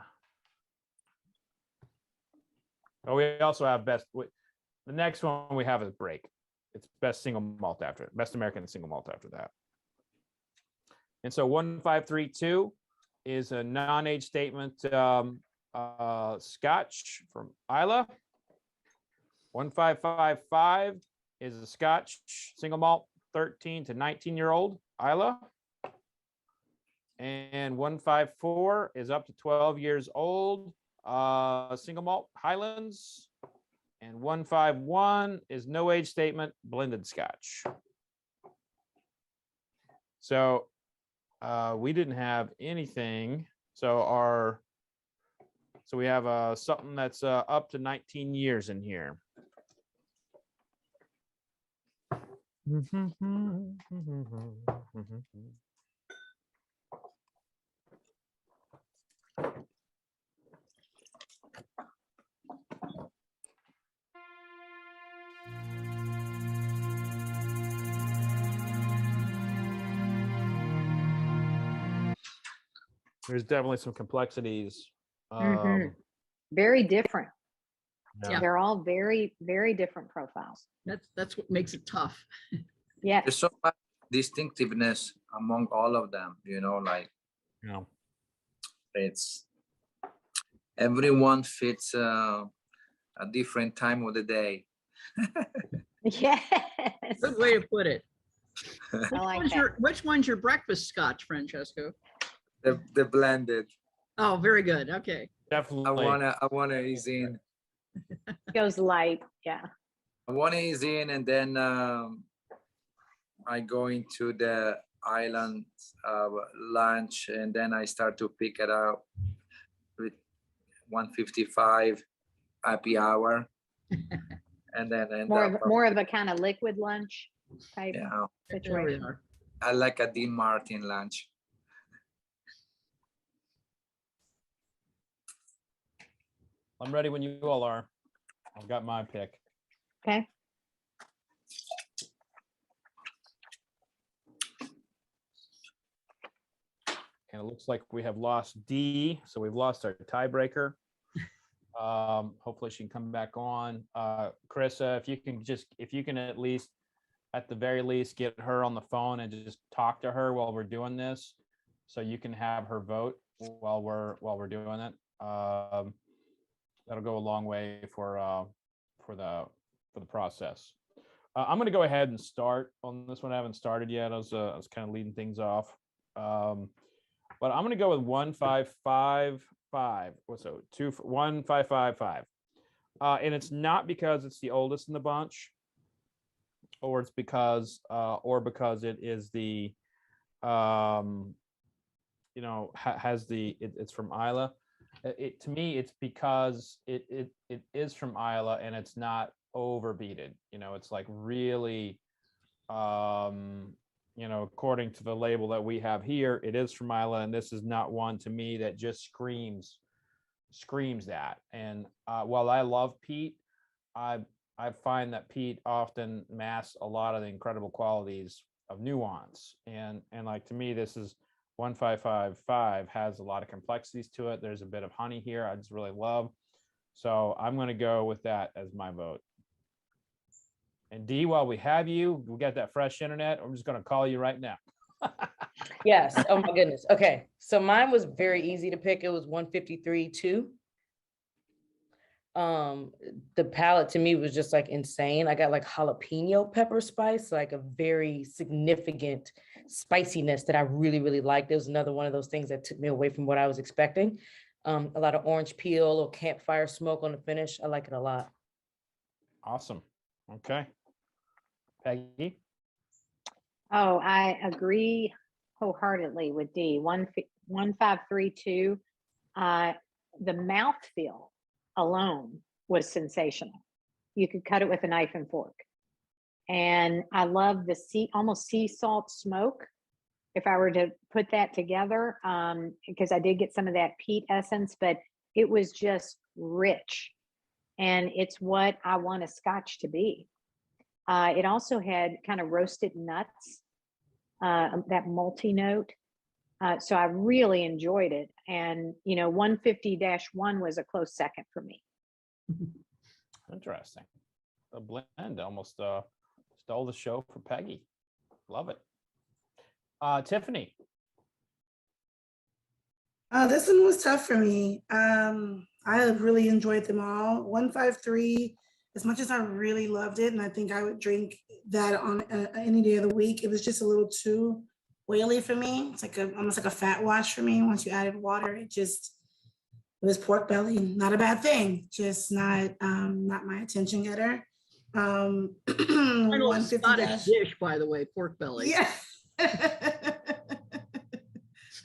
Oh, we also have best. The next one we have is break. It's best single malt after it, best American single malt after that. And so 1532 is a non-age statement Scotch from Islay. 1555 is a Scotch single malt 13 to 19-year-old Islay. And 154 is up to 12 years old single malt Highlands. And 151 is no age statement blended Scotch. So we didn't have anything. So we have something that's up to 19 years in here. There's definitely some complexities. Very different. Yeah. They're all very, very different profiles. That's what makes it tough. Yeah. There's so much distinctiveness among all of them, like Yeah. it's everyone fits a different time of the day. Yes. Good way to put it. I like that. Which one's your breakfast scotch, Francesco? The blended. Oh, very good. Okay. Definitely. I wanna ease in. Goes light. Yeah. I wanna ease in, and then I go into the island lunch, and then I start to pick it up with 1:55 happy hour, and then end up More of a kind of liquid lunch type yeah. There we situation. are. I like a Dean Martin lunch. I'm ready when you all are. I've got my pick. Okay. And it looks like we have lost Dee, so we've lost our tiebreaker. Hopefully she can come back on. Carissa, if you can at the very least get her on the phone and just talk to her while we're doing this, so you can have her vote while we're doing it. That'll go a long way for the process. I'm going to go ahead and start on this one. I haven't started yet. I was kind of leading things off. But I'm going to go with 1555. So 1555. And it's not because it's the oldest in the bunch, or it's because it is the it's from Islay. To me, it's because it is from Islay and it's not overbeaten. It's like really, according to the label that we have here, it is from Islay, and this is not one to me that just screams that. And while I love peat, I find that peat often masks a lot of the incredible qualities of nuance. And like, to me, this is 1555 has a lot of complexities to it. There's a bit of honey here I just really love. So I'm going to go with that as my vote. And Dee, while we have you, we got that fresh internet. I'm just going to call you right now. Yes. Oh my goodness. Okay. So mine was very easy to pick. It was 153.2. The palate to me was just like insane. I got like jalapeno pepper spice, like a very significant spiciness that I really, really liked. It was another one of those things that took me away from what I was expecting. A lot of orange peel, a little campfire smoke on the finish. I like it a lot. Awesome. Okay. Peggy? Oh, I agree wholeheartedly with D. 1532. The mouthfeel alone was sensational. You could cut it with a knife and fork. And I love the almost sea salt smoke. If I were to put that together, because I did get some of that peat essence, but it was just rich. And it's what I want a Scotch to be. It also had kind of roasted nuts, that malty note. So I really enjoyed it. And, 150-1 was a close second for me. Interesting. The blend almost stole the show for Peggy. Love it. Tiffany? This one was tough for me. I really enjoyed them all. 153, as much as I really loved it, and I think I would drink that on any day of the week, it was just a little too oily for me. It's like almost like a fat wash for me. Once you added water, it was pork belly. Not a bad thing, just not my attention getter. Scottish dish, by the way, pork belly. Yeah.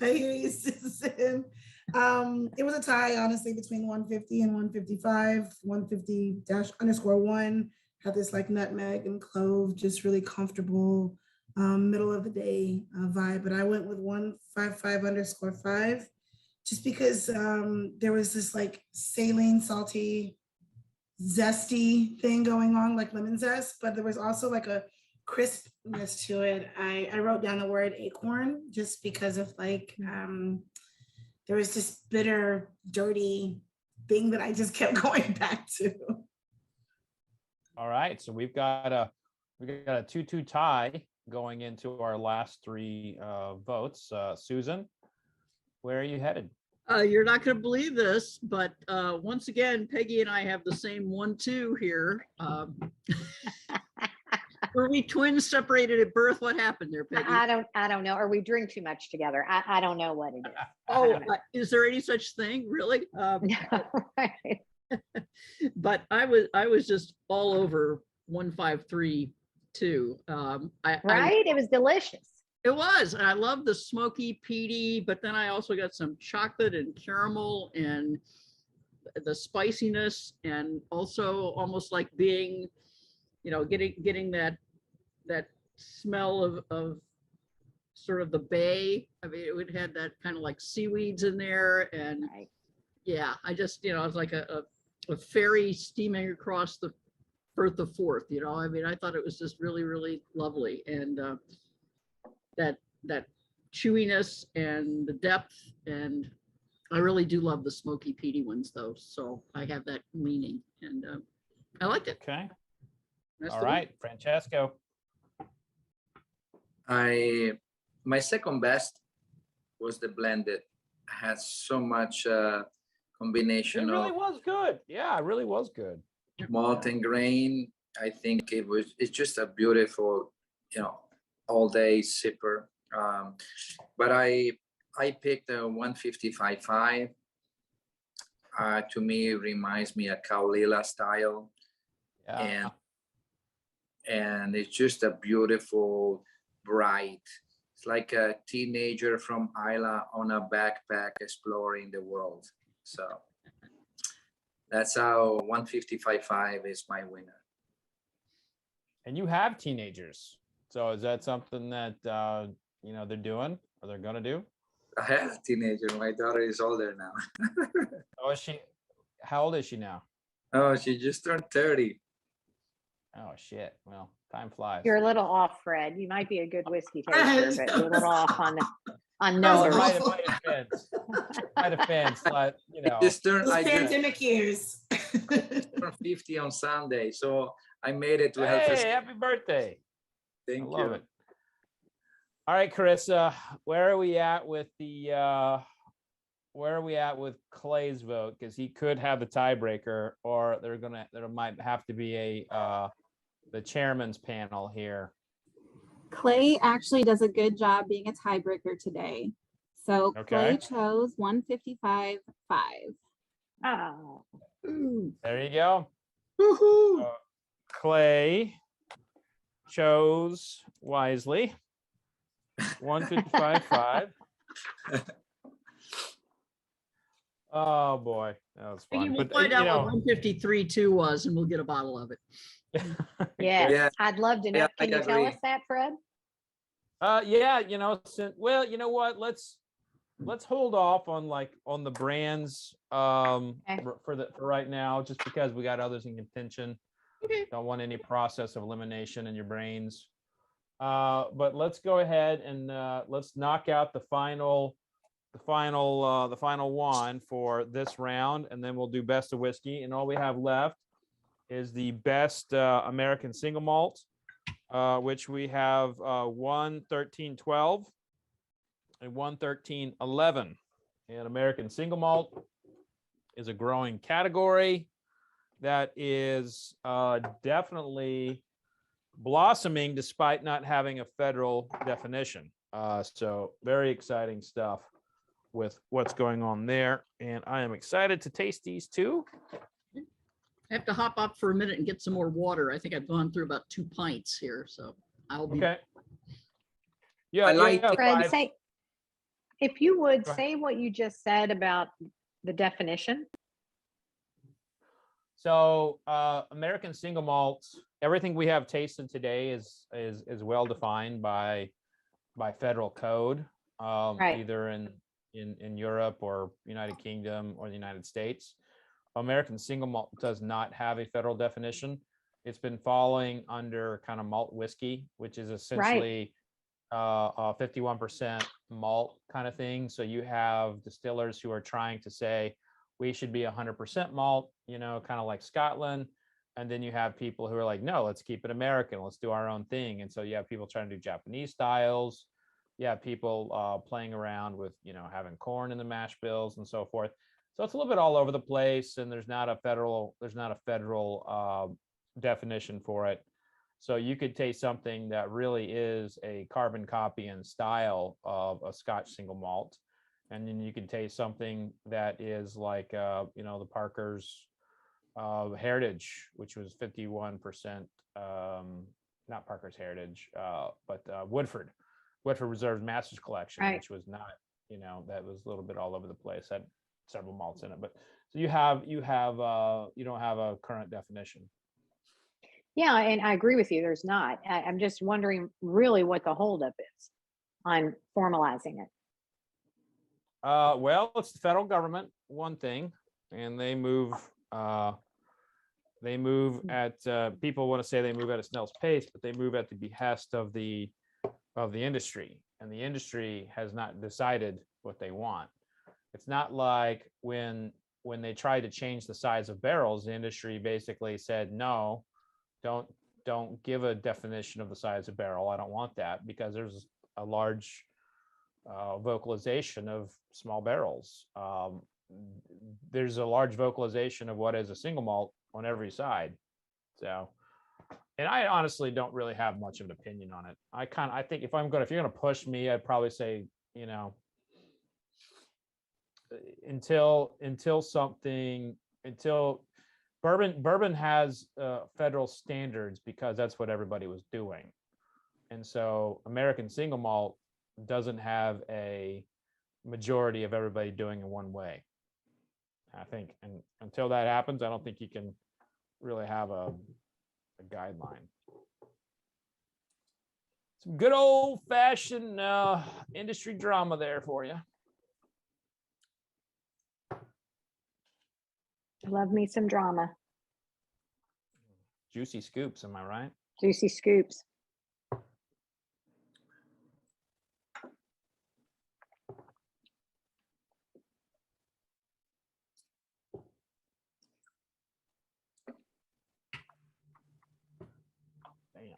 I hear you, Susan. It was a tie, honestly, between 150 and 155. 150-_1 had this like nutmeg and clove, just really comfortable, middle of the day vibe. But I went with 155_5, just because there was this like saline, salty, zesty thing going on, like lemon zest, but there was also like a crispness to it. I wrote down the word acorn just because of like there was this bitter, dirty thing that I just kept going back to. All right, so we got a 2-2 tie going into our last three votes. Susan, where are you headed? You're not going to believe this, but once again, Peggy and I have the same 1-2 here. Were we twins separated at birth? What happened there, Peggy? I don't know. Or we drink too much together. I don't know what it is. Oh, is there any such thing, really? Right. But I was just all over 153 too. Right? It was delicious. It was, and I love the smoky peaty, but then I also got some chocolate and caramel and the spiciness, and also almost like being, you know, getting that smell of sort of the bay. I mean, it had that kind of like seaweeds in there, and Right. yeah, I just, you know, it was like a ferry steaming across the Firth of Forth. You know, I mean, I thought it was just really, really lovely, and that chewiness and the depth, and I really do love the smoky peaty ones though, so I have that meaning, and I liked it. Okay. That's All the one. right, Francesco. My second best was the blended. Had so much It combination really of was good. Yeah, it really was good. malt and grain. I think it's just a beautiful, you know, all day sipper. But I picked a 155.5. To me, it reminds me of Kaulila style. Yeah. And it's just a beautiful, bright. It's like a teenager from Isla on a backpack exploring the world. So that's how 155.5 is my winner. And you have teenagers. So is that something that you know, they're doing or they're gonna do? I have a teenager. My daughter is older now. Oh, is she? How old is she now? Oh, she just turned 30. Oh shit. Well, time flies. You're a little off, Fred. You might be a good whiskey taster, but you're a little off on numbers. Right, it might offense. Might offense, but you know. Those Pandemic years. turned 50 on Sunday, so I made it to help her. Hey, happy birthday. Thank I love you. it. All right, Carissa, where are we at with the where are we at with Clay's vote? Because he could have the tiebreaker, or there might have to be a the chairman's panel here. Clay actually does a good job being a tiebreaker today. So Clay Okay. chose 155.5. Oh, There you go. Woohoo! Clay chose wisely. 155.5. Oh boy, that was Peggy, fun. we'll But find you out know, what 153.2 was, and we'll get a bottle of it. yes. Yeah. I'd love to know. Yeah, Can I you tell agree. us that, Fred? yeah, you know, well, you know what? Let's hold off on the brands Okay. for right now, just because we got others in contention. Okay. Don't want any process of elimination in your brains. But let's go ahead and let's knock out the final one for this round, and then we'll do best of whiskey. And all we have left is the best American single malt, which we have 113.12 and 113.11. And American single malt is a growing category that is definitely blossoming despite not having a federal definition. So very exciting stuff with what's going on there. And I am excited to taste these two. I have to hop up for a minute and get some more water. I think I've gone through about 2 pints here, so I'll be. Okay. Yeah, I like- Fred, five. If you would Go ahead. say what you just said about the definition. So American single malts, everything we have tasted today is well defined by federal code, Right. either in Europe or United Kingdom or the United States. American single malt does not have a federal definition. It's been falling under kind of malt whiskey, which is essentially 51% malt kind of thing. So you have distillers who are trying to say we should be 100% malt, you know, kind of like Scotland. And then you have people who are like, no, let's keep it American. Let's do our own thing. And so you have people trying to do Japanese styles. You have people playing around with, you know, having corn in the mash bills and so forth. So it's a little bit all over the place, and there's not a federal definition for it. So you could taste something that really is a carbon copy in style of a Scotch single malt, and then you can taste something that is like you know, the Parker's Heritage, which was 51%, not Parker's Heritage, but Woodford Reserve's Masters Collection, Right. which was not, you know, that was a little bit all over the place, had several malts in it. But so you don't have a current definition. Yeah, and I agree with you. There's not. I'm just wondering really what the holdup is on formalizing it. Well, it's the federal government, one thing, and they move at people want to say they move at a snail's pace, but they move at the behest of the industry, and the industry has not decided what they want. It's not like when they tried to change the size of barrels, the industry basically said, no, don't give a definition of the size of barrel. I don't want that, because there's a large vocalization of small barrels. There's a large vocalization of what is a single malt on every side. So, and I honestly don't really have much of an opinion on it. I think if you're gonna push me, I'd probably say, you know, until bourbon has federal standards, because that's what everybody was doing. And so American single malt doesn't have a majority of everybody doing it one way, I think. And until that happens, I don't think you can really have a guideline. Some good old fashioned industry drama there for you. Love me some drama. Juicy scoops, am I right? Juicy scoops. Damn.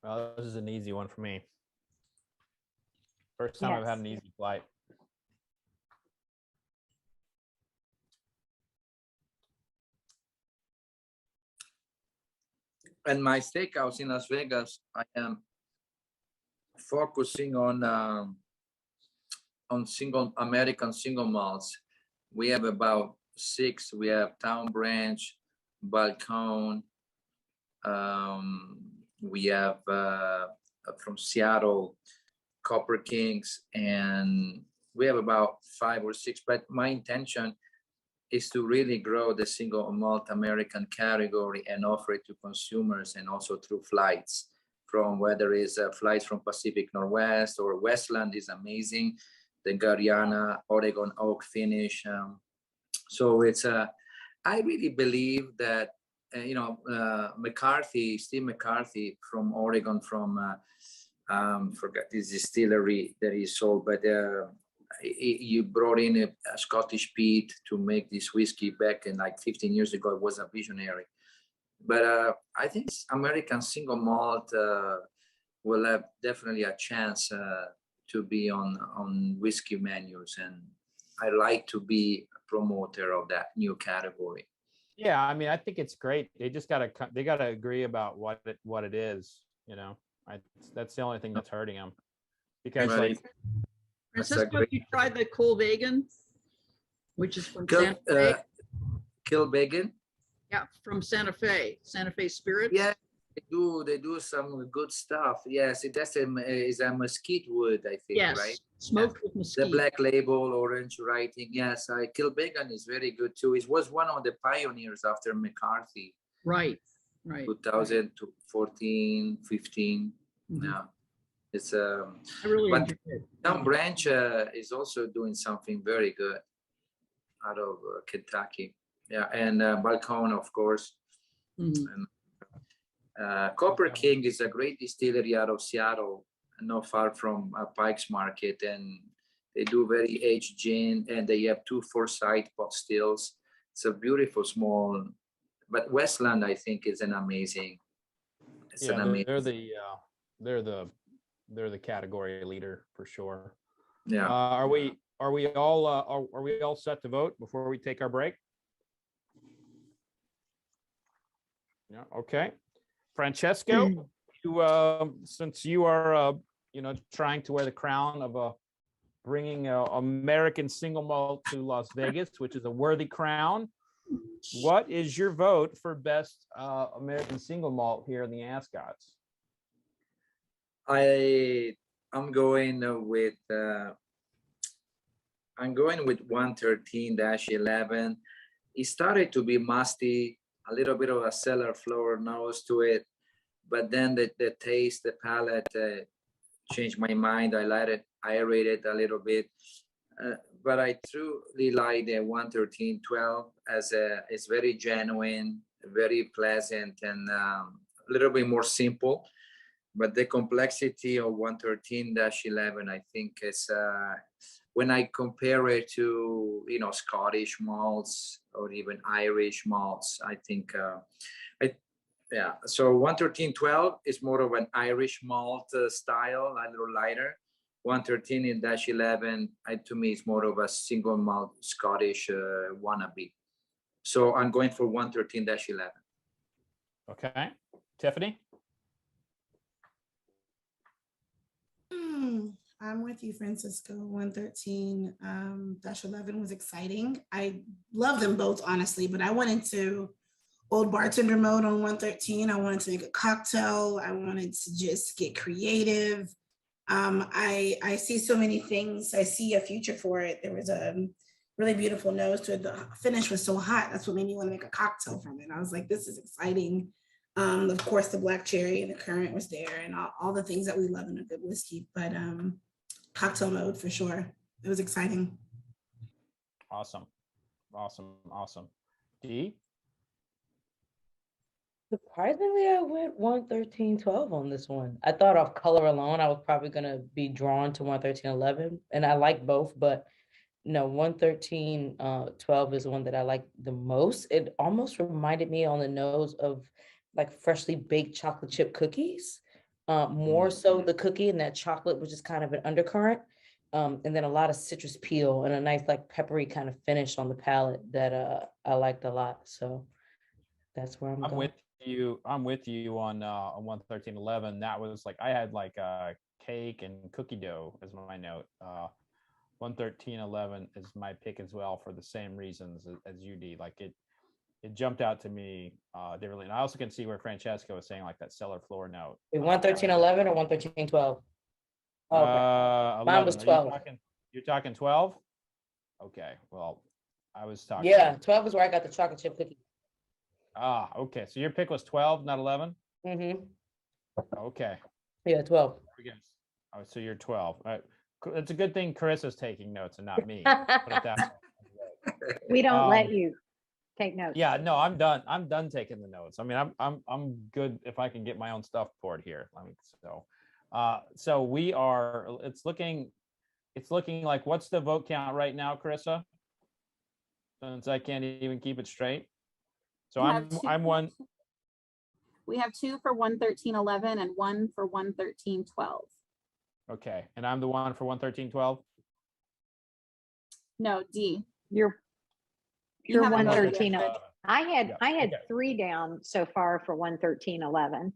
Well, this is an easy one for me. First time I've had an easy flight. And my steakhouse in Las Vegas, I am focusing on single American single malts. We have about 6. We have Town Branch, Balcone. We have from Seattle, Copper Kings, and we have about 5 or 6. But my intention is to really grow the single malt American category and offer it to consumers, and also through flights, from whether it's flights from Pacific Northwest or Westland is amazing. The Gariana, Oregon Oak finish, So it's I really believe that Steve McCarthy from Oregon, from forgot this distillery that he sold, but you brought in a Scottish peat to make this whiskey back in like 15 years ago. It was a visionary. But I think American single malt will have definitely a chance to be on whiskey menus, and I like to be a promoter of that new category. Yeah, I mean, I think it's great. They just gotta agree about what it is. You know, that's the only thing that's hurting them. Because Right. like, Francisco, have you tried the Colvagan, which is from Santa Fe? Kilbeggan? Yeah, from Santa Fe Spirits. Yeah, they do some good stuff. Yes, is a mesquite wood, I think, Yes, right? smoked with mesquite. The black label, orange writing. Yes, Kilbeggan is very good too. It was one of the pioneers after McCarthy. Right. 2014, 15. Mhm. Yeah, it's I really but enjoyed it. Tom Branch is also doing something very good out of Kentucky. Yeah, and Balcone, of course. Mhm. And Copper King is a great distillery out of Seattle, not far from Pike's Market, and they do very aged gin, and they have 2 Forsyth pot stills. It's a beautiful small, but Westland, I think, is an amazing. It's an amazing. they're the category leader for sure. Yeah. Are we all set to vote before we take our break? Yeah. Okay. Francesco, you since you are trying to wear the crown of bringing American single malt to Las Vegas, which is a worthy crown, what is your vote for best American single malt here in the ASCOTs? I'm going with 113-11. It started to be musty, a little bit of a cellar floor nose to it, but then the taste, the palate changed my mind. I let it aerate it a little bit, but I truly like the 113-12 as it's very genuine, very pleasant, and a little bit more simple. But the complexity of 113-11, I think, is when I compare it to Scottish malts or even Irish malts, I think so 113-12 is more of an Irish malt style, a little lighter. 113-11 to me is more of a single malt Scottish wannabe. So I'm going for 113-11. Okay. Tiffany? I'm with you, Francisco. 113-11 was exciting. I love them both, honestly, but I went into old bartender mode on 113. I wanted to make a cocktail. I wanted to just get creative. I see so many things. I see a future for it. There was a really beautiful nose to it. The finish was so hot. That's what made me want to make a cocktail from it. I was like, this is exciting. Of course, the black cherry and the currant was there, and all the things that we love in a good whiskey. But cocktail mode for sure. It was exciting. Awesome. Dee? Surprisingly, I went 113-12 on this one. I thought off color alone, I was probably gonna be drawn to 113-11, and I like both, but no, 113-12 is the one that I like the most. It almost reminded me on the nose of like freshly baked chocolate chip cookies. More so the cookie and that chocolate, which is kind of an undercurrent. And then a lot of citrus peel and a nice like peppery kind of finish on the palate that I liked a lot. So that's where I'm going. I'm with you on 113-11. That was like I had like cake and cookie dough as my note. 113-11 is my pick as well for the same reasons as you, Dee. Like it jumped out to me differently. And I also can see where Francesco was saying like that cellar floor note. 113-11 or 113-12? Okay. Mine was 12. You're talking 12? Okay. Well, I was talking. Yeah, 12 is where I got the chocolate chip cookie. Okay. So your pick was 12, not 11? Mm-hmm. Okay. Yeah, 12. Oh, so you're 12. All right. It's a good thing Carissa's taking notes and not me. Put it that way. We don't let Um, you take notes. Yeah, no, I'm done. I'm done taking the notes. I mean, I'm good if I can get my own stuff poured here. Let me so we are. It's looking like, what's the vote count right now, Carissa? Since I can't even keep it straight. So We have I'm one. We have 2 for 113.11 and 1 for 113.12. Okay, and I'm the one for 113.12. No, D. You're You haven't one voted thirteen. yet. I had okay. 3 down so far for 113.11.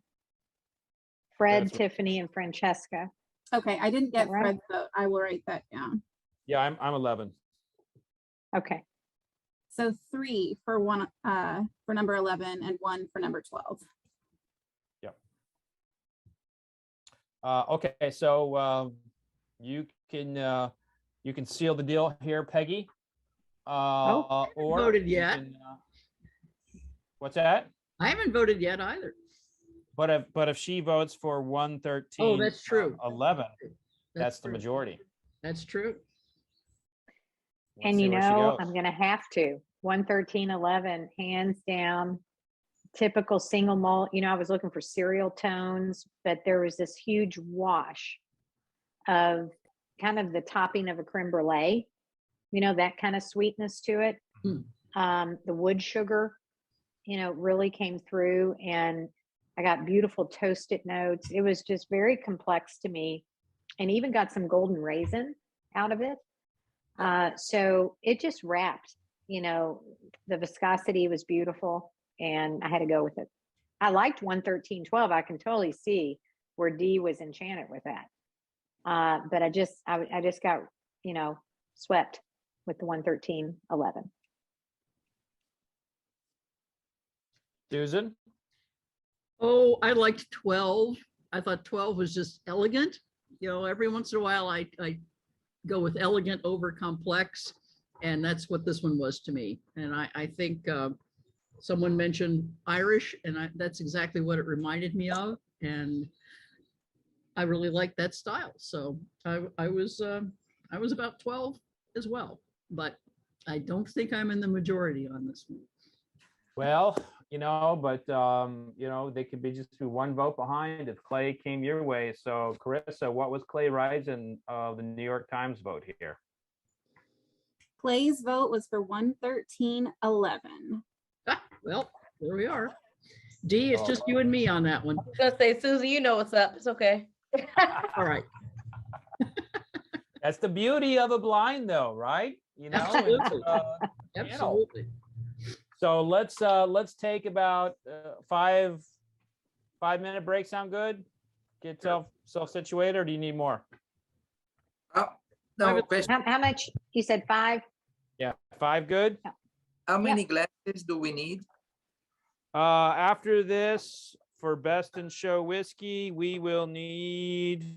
Fred, That's what- Tiffany, and Francesca. Okay, I didn't get Right. Fred's vote. I will write that down. Yeah, I'm 11. Okay. So 3 for for number 11 and 1 for number 12. Okay, so you can seal the deal here, Peggy. Or voted you yet. can, what's that? I haven't voted yet either. But if she votes for 113, Oh, that's true. 11, that's the true. majority. That's true. Let's And see you where she know, goes. I'm going to have to. 113.11, hands down. Typical single malt. You know, I was looking for cereal tones, but there was this huge wash of kind of the topping of a creme brulee. You know, that kind of sweetness to it. The wood sugar, you know, really came through, and I got beautiful toasted notes. It was just very complex to me, and even got some golden raisin out of it. So it just wrapped, you know, the viscosity was beautiful, and I had to go with it. I liked 113.12. I can totally see where D was enchanted with that. But I just got, you know, swept with the 113.11. Susan? Oh, I liked 12. I thought 12 was just elegant. You know, every once in a while I go with elegant over complex, and that's what this one was to me. And I think someone mentioned Irish, and that's exactly what it reminded me of. And I really liked that style. So I was about 12 as well, but I don't think I'm in the majority on this one. Well, you know, but you know, they could be just one vote behind if Clay came your way. So Carissa, what was Clay Rising of the New York Times vote here? Clay's vote was for 113.11. Well, there we are. D, it's just you and me on that one. I was gonna say, Susie, you know what's up. It's okay. All right. That's the beauty of a blind, though, right? You know. Absolutely. And, Absolutely. So let's take about 5-minute break. Sound good? Get self situated, or do you need more? Oh, no question. How much? You said 5? Yeah, 5 good. How many glasses do we need? After this, for Best in Show whiskey, we will need.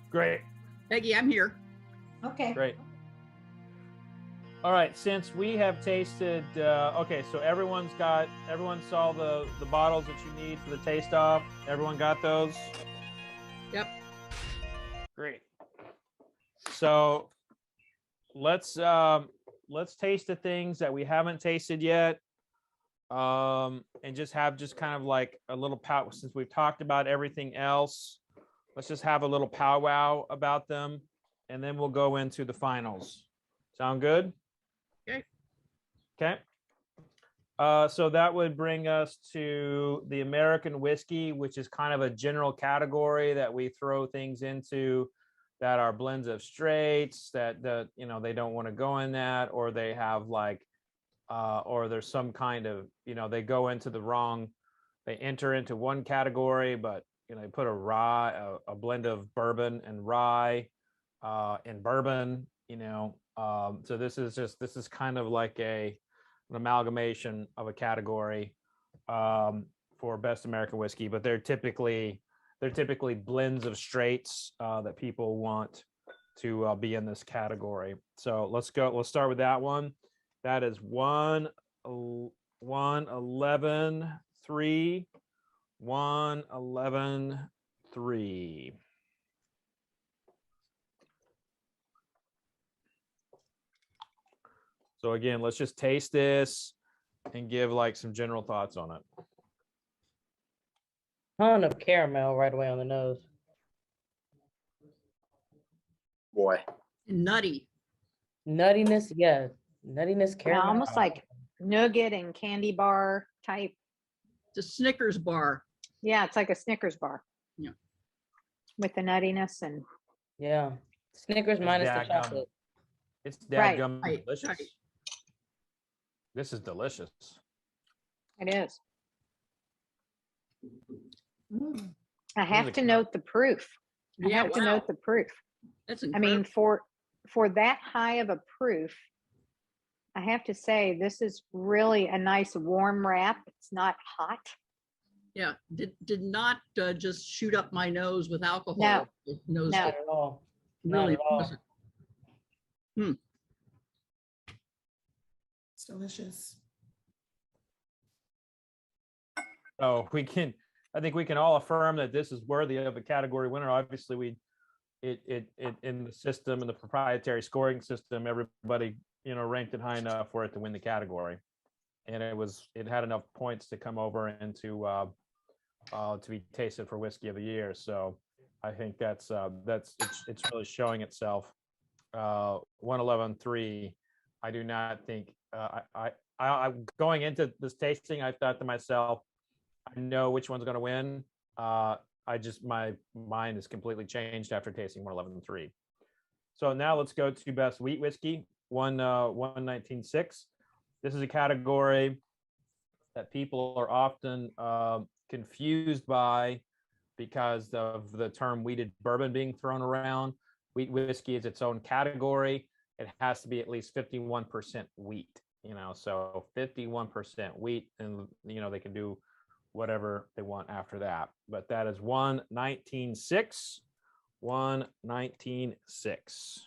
Great. Peggy, I'm here. Okay. Great. All right, since we have tasted, okay, so everyone saw the bottles that you need for the taste off. Everyone got those? Yep. Great. So let's taste the things that we haven't tasted yet. And just kind of like a little pow, since we've talked about everything else, let's just have a little powwow about them, and then we'll go into the finals. Sound good? Okay. So that would bring us to the American whiskey, which is kind of a general category that we throw things into that are blends of straights that you know, they don't want to go in that, or they have like or there's some kind of, you know, they go into the wrong, they enter into one category, but you know, they put a rye, a blend of bourbon and rye in bourbon, you know. So this is kind of like an amalgamation of a category for Best American Whiskey, but they're typically blends of straights that people want to be in this category. So let's start with that one. That is 111.3. So again, let's just taste this and give like some general thoughts on it. Ton of caramel right away on the nose. Boy. Nutty. Nuttiness, yeah. Nuttiness, Yeah, caramel. almost like nougat and candy bar type. It's a Snickers bar. Yeah, it's like a Snickers bar. Yeah. With the nuttiness and Yeah. Snickers It's minus the dadgum. chocolate. It's Right. dadgum Right, delicious. right. This is delicious. it is. Mm. I have to note the proof. I Yeah, have to wow. note the proof. That's I incredible. mean, for that high of a proof, I have to say this is really a nice warm wrap. It's not hot. Yeah, did not just shoot up my nose with alcohol. No. The nose No. Not at all. really Not at all. wasn't. It's delicious. So I think we can all affirm that this is worthy of a category winner. Obviously, it in the system, in the proprietary scoring system, everybody, ranked it high enough for it to win the category. And it had enough points to come over and to be tasted for whiskey of the year. So I think it's really showing itself. 111.3. I do not think I going into this tasting, I thought to myself, I know which one's going to win. My mind is completely changed after tasting 111.3. So now let's go to best wheat whiskey, 119.6. This is a category that people are often confused by because of the term wheated bourbon being thrown around. Wheat whiskey is its own category. It has to be at least 51% wheat, so 51% wheat, and they can do whatever they want after that. But that is 119.6. 119.6.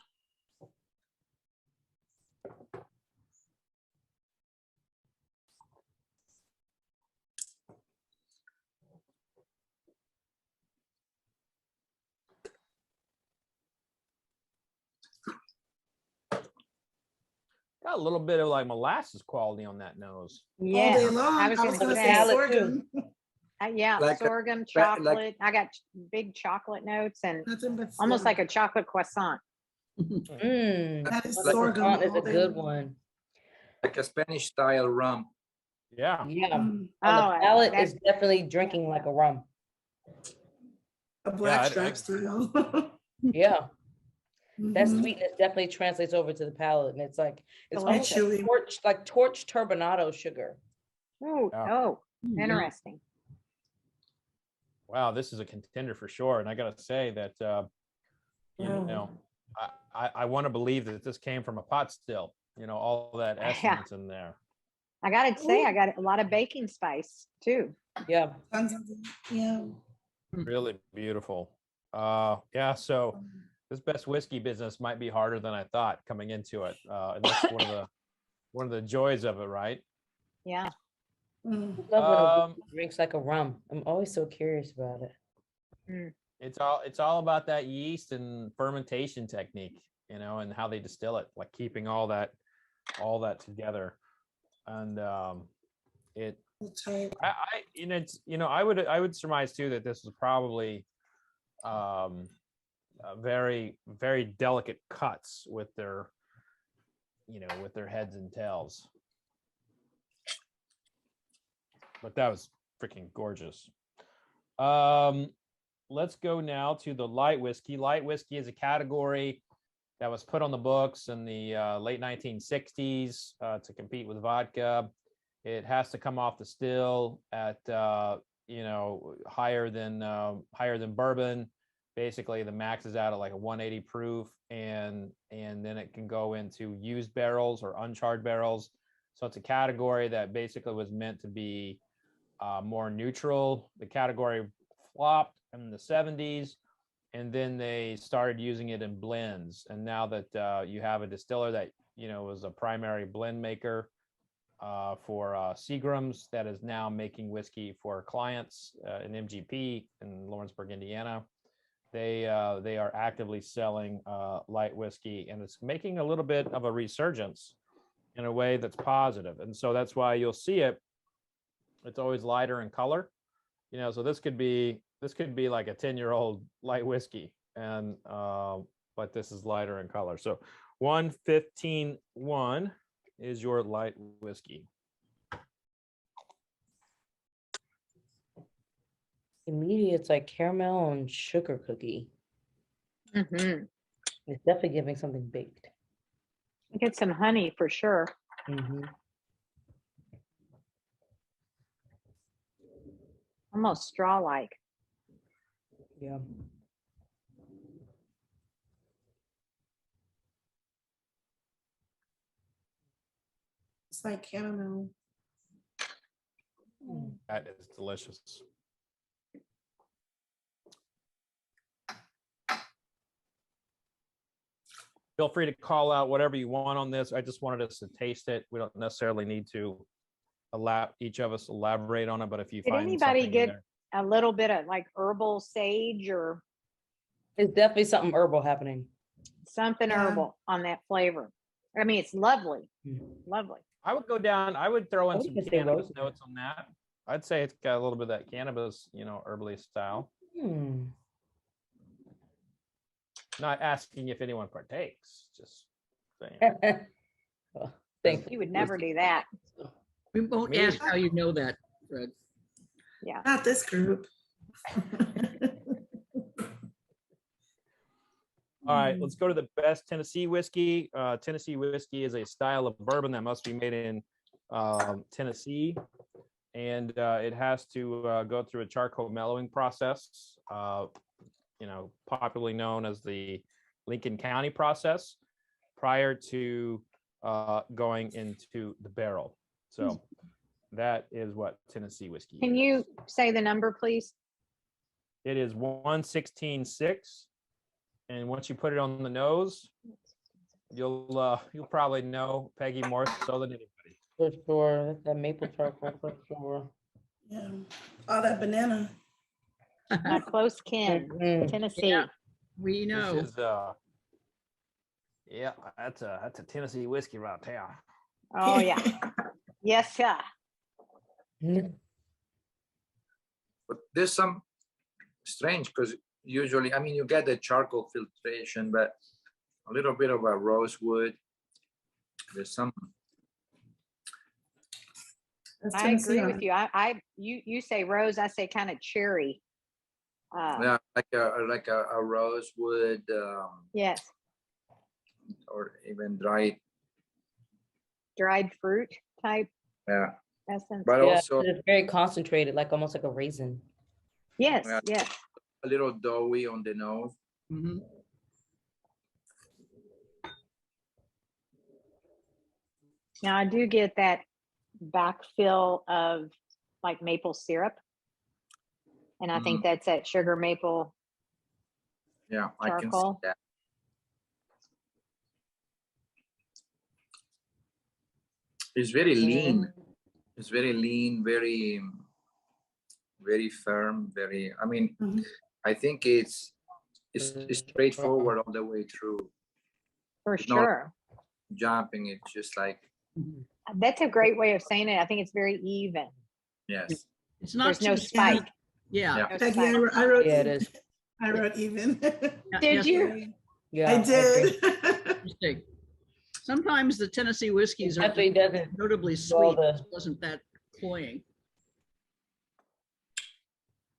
Got a little bit of like molasses quality on that nose. All day Yeah, long. I was I gonna was gonna say. say Salad, too. sorghum. Yeah, Like a- sorghum, like- chocolate. I got big chocolate notes and Nothing but almost sorghum. like a chocolate croissant. That is Well, the sorghum croissant is all a day good long. one. Like a Spanish style rum. Yeah. Yeah. Mm, On Oh, the palate, that- it's definitely drinking like a rum. a black I- strap style. Yeah. That Mhm. sweetness definitely translates over to the palate, and it's almost Chewy. like torch turbinado sugar. Ooh, Yeah. oh, Yeah. interesting. Wow, this is a contender for sure. And I gotta say that I want to believe that this came from a pot still. All that essence in there. I got to say, I got a lot of baking spice too. Yeah. Tons of it. Yeah. Really beautiful. Yeah. So this best whiskey business might be harder than I thought coming into it. And that's one of the joys of it, right? Yeah. Mm. I love when a whiskey drinks like a rum. I'm always so curious about it. It's all about that yeast and fermentation technique, and how they distill it, like keeping all that together. And Okay. I would surmise too that this is probably very, very delicate cuts with their heads and tails. But that was freaking gorgeous. Let's go now to the light whiskey. Light whiskey is a category that was put on the books in the late 1960s to compete with vodka. It has to come off the still at higher than bourbon. Basically, the max is out at like a 180 proof, and then it can go into used barrels or uncharred barrels. So it's a category that basically was meant to be more neutral. The category flopped in the 70s, and then they started using it in blends. And now that you have a distiller that was a primary blend maker for Seagram's, that is now making whiskey for clients in MGP in Lawrenceburg, Indiana. They are actively selling light whiskey, and it's making a little bit of a resurgence. in a way that's positive. And so that's why you'll see it. It's always lighter in color, you know, so this could be like a 10-year-old light whiskey, and but this is lighter in color. So 115.1 is your light whiskey. Immediately, it's like caramel and sugar cookie. Mm-hmm. It's definitely giving something baked. Get some honey for sure. Mm-hmm. Almost straw-like. Yeah. It's like caramel. That is delicious. Feel free to call out whatever you want on this. I just wanted us to taste it. We don't necessarily need to each of us elaborate on it, but if you Did find anybody something in get there, a little bit of like herbal sage or It's definitely something herbal happening. something Yeah. herbal on that flavor? I mean, it's lovely, Mhm. lovely. I would go down. I would throw in I some would say cannabis rosemary. notes on that. I'd say it's got a little bit of that cannabis, you know, herbally style. Not asking if anyone partakes, just saying. Well, thank You would never do that. We won't Me. ask how you know that, Fred. Yeah. Not this group. All right, let's go to the best Tennessee whiskey. Tennessee whiskey is a style of bourbon that must be made in Tennessee, and it has to go through a charcoal mellowing process, you know, popularly known as the Lincoln County process, prior to going into the barrel. So that is what Tennessee whiskey Can is. you say the number, please? It is 116.6. And once you put it on the nose, you'll probably know Peggy more so than anybody. For sure. That maple charcoal for sure. Yeah. All that banana. My close kin, Mhm. Tennessee. Yeah. We know. This is yeah, that's a Tennessee whiskey right there. Oh yeah. Yes, sir. But there's some strange because usually, I mean, you get the charcoal filtration, but a little bit of a rosewood. There's some. That's I Tennessee agree on with it. you. You say rose, I say kind of cherry. Yeah, like a rosewood, Yes, or even dried. dried fruit type Yeah, essence. but Yeah, also it's very concentrated, like almost like a raisin. Yes, Yeah. yes. a little doughy on the nose. Mhm. Now I do get that backfill of like maple syrup. And I think that's that sugar maple Yeah, I can see charcoal. that. It's very lean. It's very lean, very firm, very. I mean, Mhm. I think it's straightforward all the way through. For It's not sure. jumping. It's just like That's a great way of saying it. I think it's very even. yes. It's not There's no too spike. sweet. Yeah. Yeah. No Peggy, I spike. wrote Yeah, it even. is. I wrote even. Did Yes, you? Yeah, I agree. did. interesting. Sometimes the Tennessee whiskeys are Definitely doesn't notably do all sweet. the- It wasn't that cloying.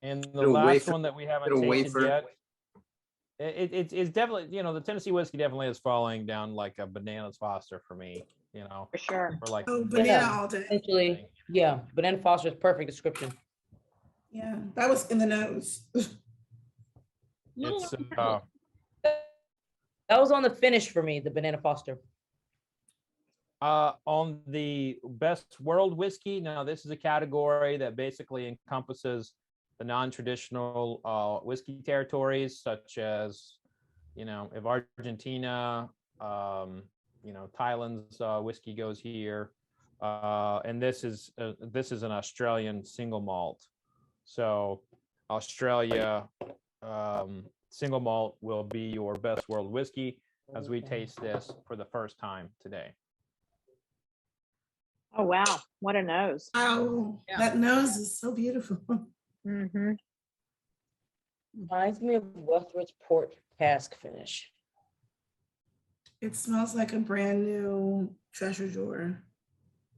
And the Little last wafer- one that we haven't little tasted wafer. yet, it's definitely, you know, the Tennessee whiskey definitely is falling down like a bananas Foster for me, you know, For sure. for like Oh, the banana Yeah. all day. Essentially, yeah, banana Foster is perfect description. Yeah, that was in the nose. Little It's unusual. That was on the finish for me, the banana Foster. on the best world whiskey. Now, this is a category that basically encompasses the non-traditional whiskey territories, such as, you know, if Argentina, you know, Thailand's whiskey goes here, and this is an Australian single malt. So Australia single malt will be your best world whiskey as we taste this for the first time today. Oh, wow. What a nose. Wow, Yeah. that nose is so beautiful. Mm-hmm. Reminds me of Westwood's port cask finish. It smells like a brand new treasure drawer.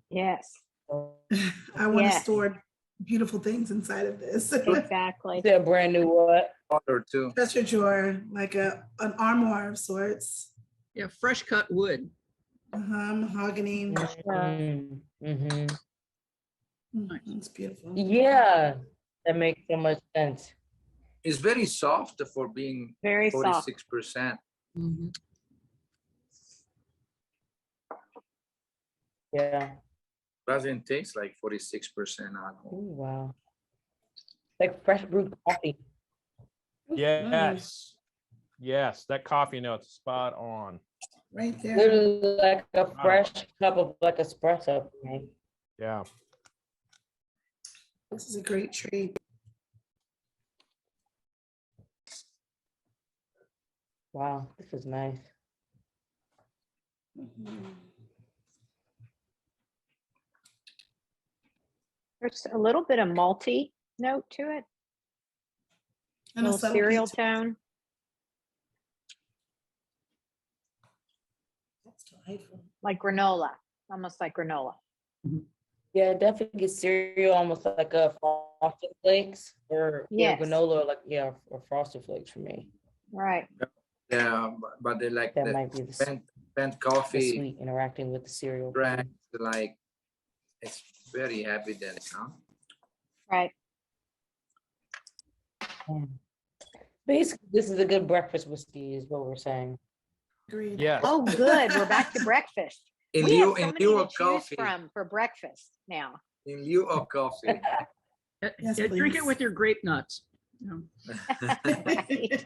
Yes, I want to Yes. store beautiful things inside of this. exactly. Is that a brand new what? Water too. Treasure drawer, like an armoire of sorts. Yeah, fresh cut wood. Mahogany. Mm-hmm. It's beautiful. Yeah, that makes so much sense. It's very soft for being Very soft. 46%. Mhm. Yeah. Doesn't taste like 46% alcohol. Ooh, wow. Like fresh brewed coffee. Yes. Yes, that coffee note's spot on. Right there. Literally like a fresh cup of like espresso for me. Yeah. This is a great treat. Wow, this is nice. There's a little bit of malty note to it. A And a little subtle cereal peach. tone. That's delightful. Like granola, almost like granola. Yeah, definitely get cereal, almost like a frosted flakes or Yes. granola, or frosted flakes for me. Right. Yeah, but they like That the might be the spent coffee sweet interacting with the cereal. brand, like it's very evident, huh? Right. Basically, this is a good breakfast whiskey, is what we're saying. Agreed. Yes. Oh, good. We're back to breakfast. In We have lieu, so in many lieu to of choose coffee, from for breakfast now. in lieu of coffee. Yes, Yeah, drink it please. with your grape nuts. You know. Right.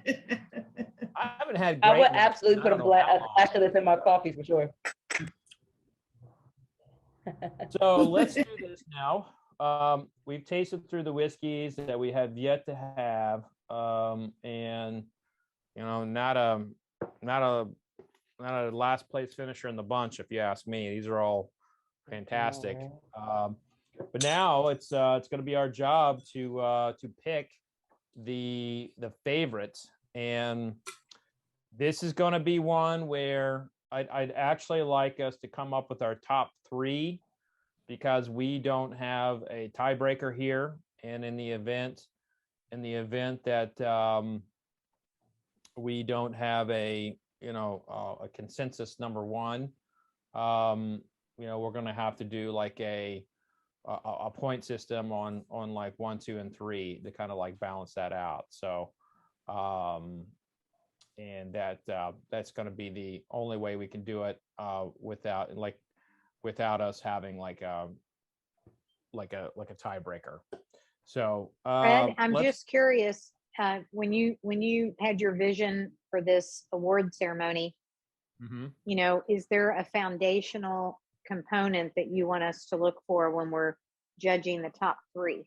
I haven't had I grape would nuts absolutely in I put a don't know how long. glass of this in my coffee for sure. So let's do this now. We've tasted through the whiskeys that we have yet to have, and not a last place finisher in the bunch, if you ask me. These are all fantastic. But now it's going to be our job to pick the favorites, and this is going to be one where I'd actually like us to come up with our top three, because we don't have a tiebreaker here, and in the event that we don't have a consensus number one, we're going to have to do like a point system on like 1, 2, and 3 to kind of like balance that out. So and that's going to be the only way we can do it without us having like a tiebreaker. So Fred, I'm just curious, when you had your vision for this award ceremony, is there a foundational component that you want us to look for when we're judging the top three?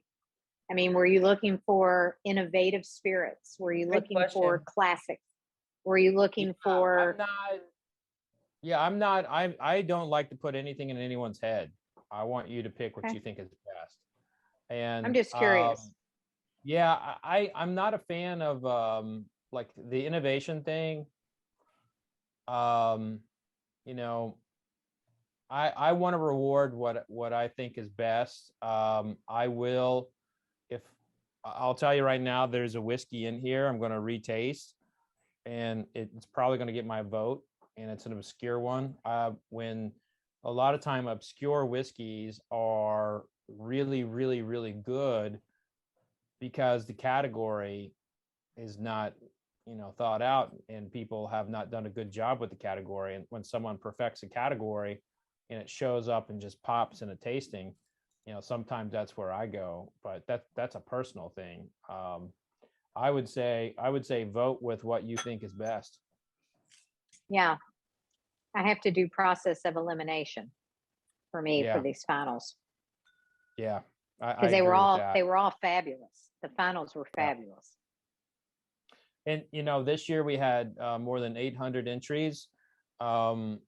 I mean, were you looking for innovative spirits? Were you Great looking for question. classics? Were you looking for? I don't like to put anything in anyone's head. I want you to pick what Okay. you think is best. And I'm just curious. I'm not a fan of like the innovation thing. I want to reward what I think is best. I'll tell you right now, there's a whiskey in here I'm going to retaste, and it's probably going to get my vote, and it's an obscure one. When a lot of time obscure whiskeys are really, really, really good because the category is not, thought out, and people have not done a good job with the category. And when someone perfects a category and it shows up and just pops in a tasting, sometimes that's where I go, but that's a personal thing. I would say vote with what you think is best. Yeah, I have to do process of elimination for me for these finals. Yeah, because they were all fabulous. The finals were fabulous. And this year we had more than 800 entries.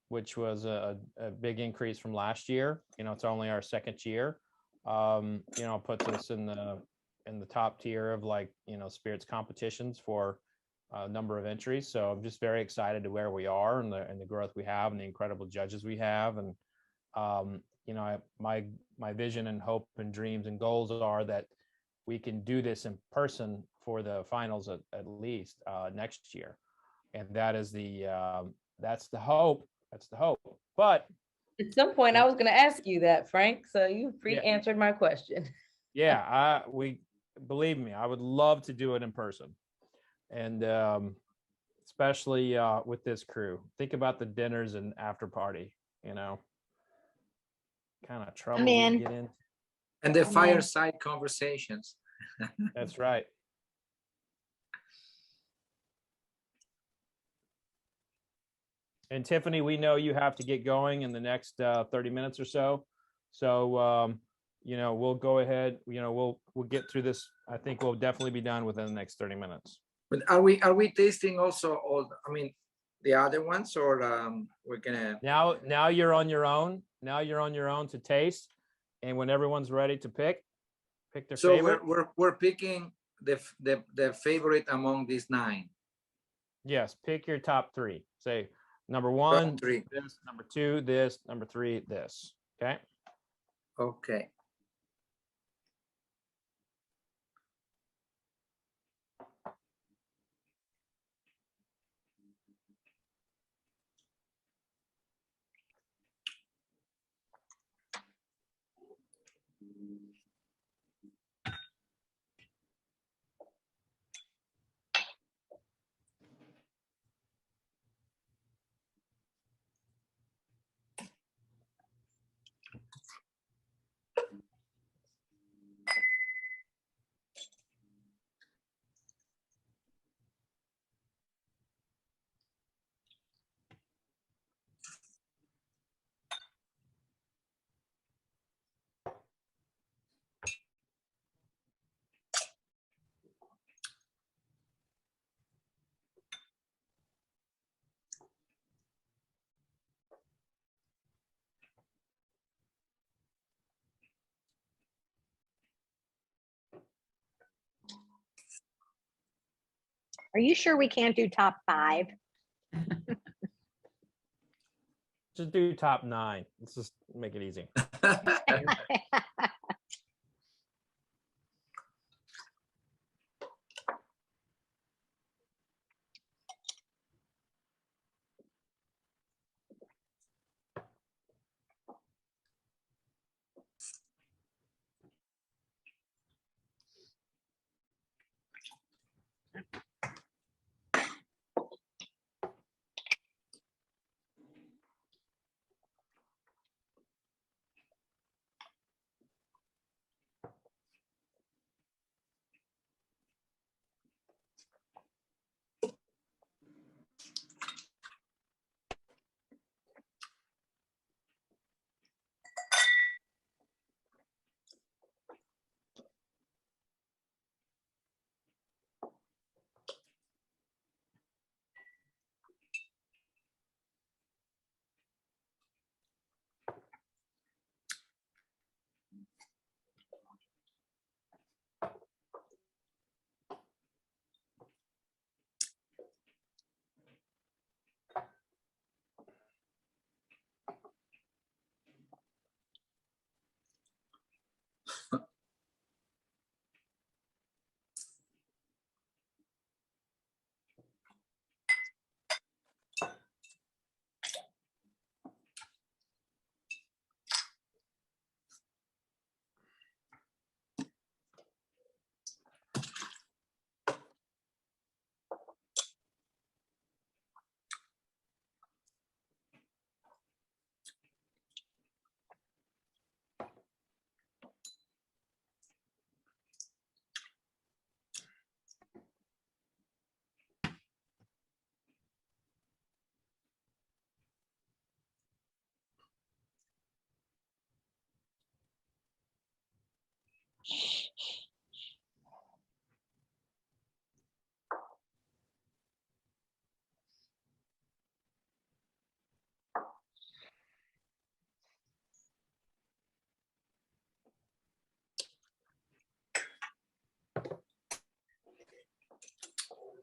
which was a big increase from last year. It's only our second year. Puts us in the top tier of spirits competitions for a number of entries. So I'm just very excited to where we are and the growth we have and the incredible judges we have. And my vision and hope and dreams and goals are that we can do this in person for the finals at least next year. And that is that's the hope. But at some point I was going to ask you that, Frank. So you answered my question. Yeah, believe me, I would love to do it in person. And especially with this crew. Think about the dinners and after party, kind of trouble we get in. And the fireside conversations. That's right. And Tiffany, we know you have to get going in the next 30 minutes or so. So, we'll go ahead, we'll get through this. I think we'll definitely be done within the next 30 minutes. But are we tasting also the other ones, or we're gonna now you're on your own. Now you're on your own to taste, and when everyone's ready to pick their favorite. So we're picking the favorite among these 9. Yes, pick your top 3. Say number 1, three. This, number 2, this, number 3, this. Okay. Okay. Are you sure we can't do top 5? Just do top 9. Let's just make it easy.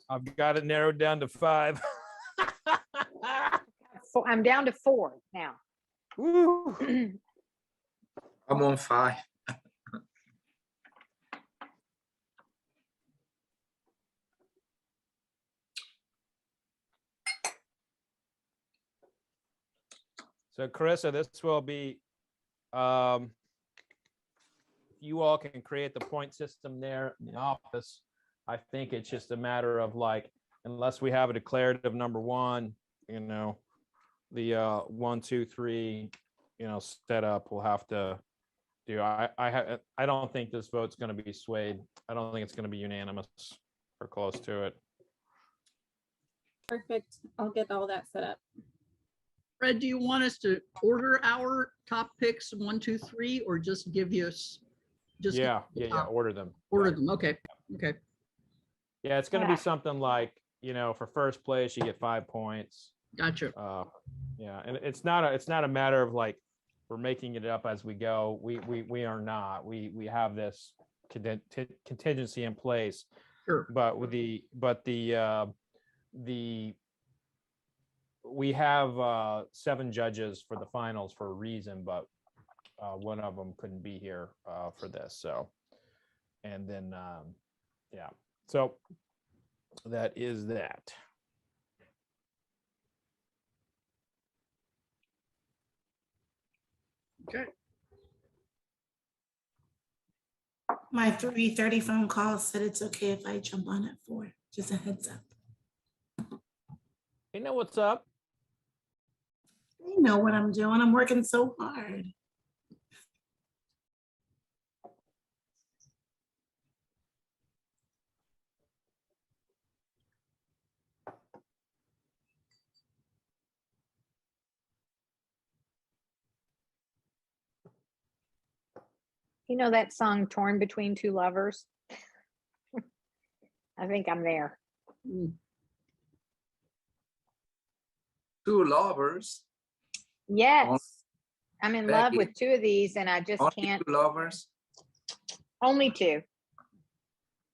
I've got it narrowed down to 5. I'm down to 4 now. Woo. I'm on 5. So Carissa, this will be, you all can create the point system there in the office. I think it's just a matter of like, unless we have a declarative number 1, you know, the 1, 2, 3, you know, setup we'll have to do. I don't think this vote's going to be swayed. I don't think it's going to be unanimous or close to it. Perfect. I'll get all that set up. Fred, do you want us to order our top picks 1, 2, 3, or just give you just Yeah. Order them. order Right. them? Okay. Yeah, it's going to be something like, you know, for first place you get 5 points. Gotcha. Yeah, and it's not a matter of like we're making it up as we go. We are not. We have this contingency in place. Sure. But we have 7 judges for the finals for a reason, but one of them couldn't be here for this. So, and then yeah, so that is that. Okay. My 3:30 phone call said it's okay if I jump on at 4. Just a heads up. You know what's up? They know what I'm doing. I'm working so hard. You know that song Torn Between Two Lovers? I think I'm there. Mm. 2 lovers. Yes. I'm in love Becky, with 2 of these and I just only can't. 2 lovers. Only 2.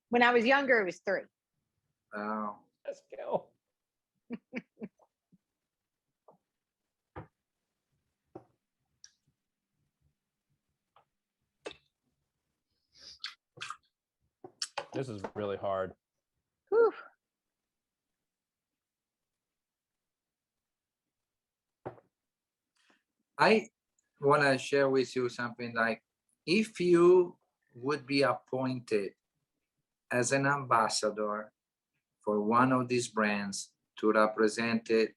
When I was younger, it was 3. Oh, Let's go. This is really hard. Whew. I want to share with you something like, if you would be appointed as an ambassador for one of these brands to represent it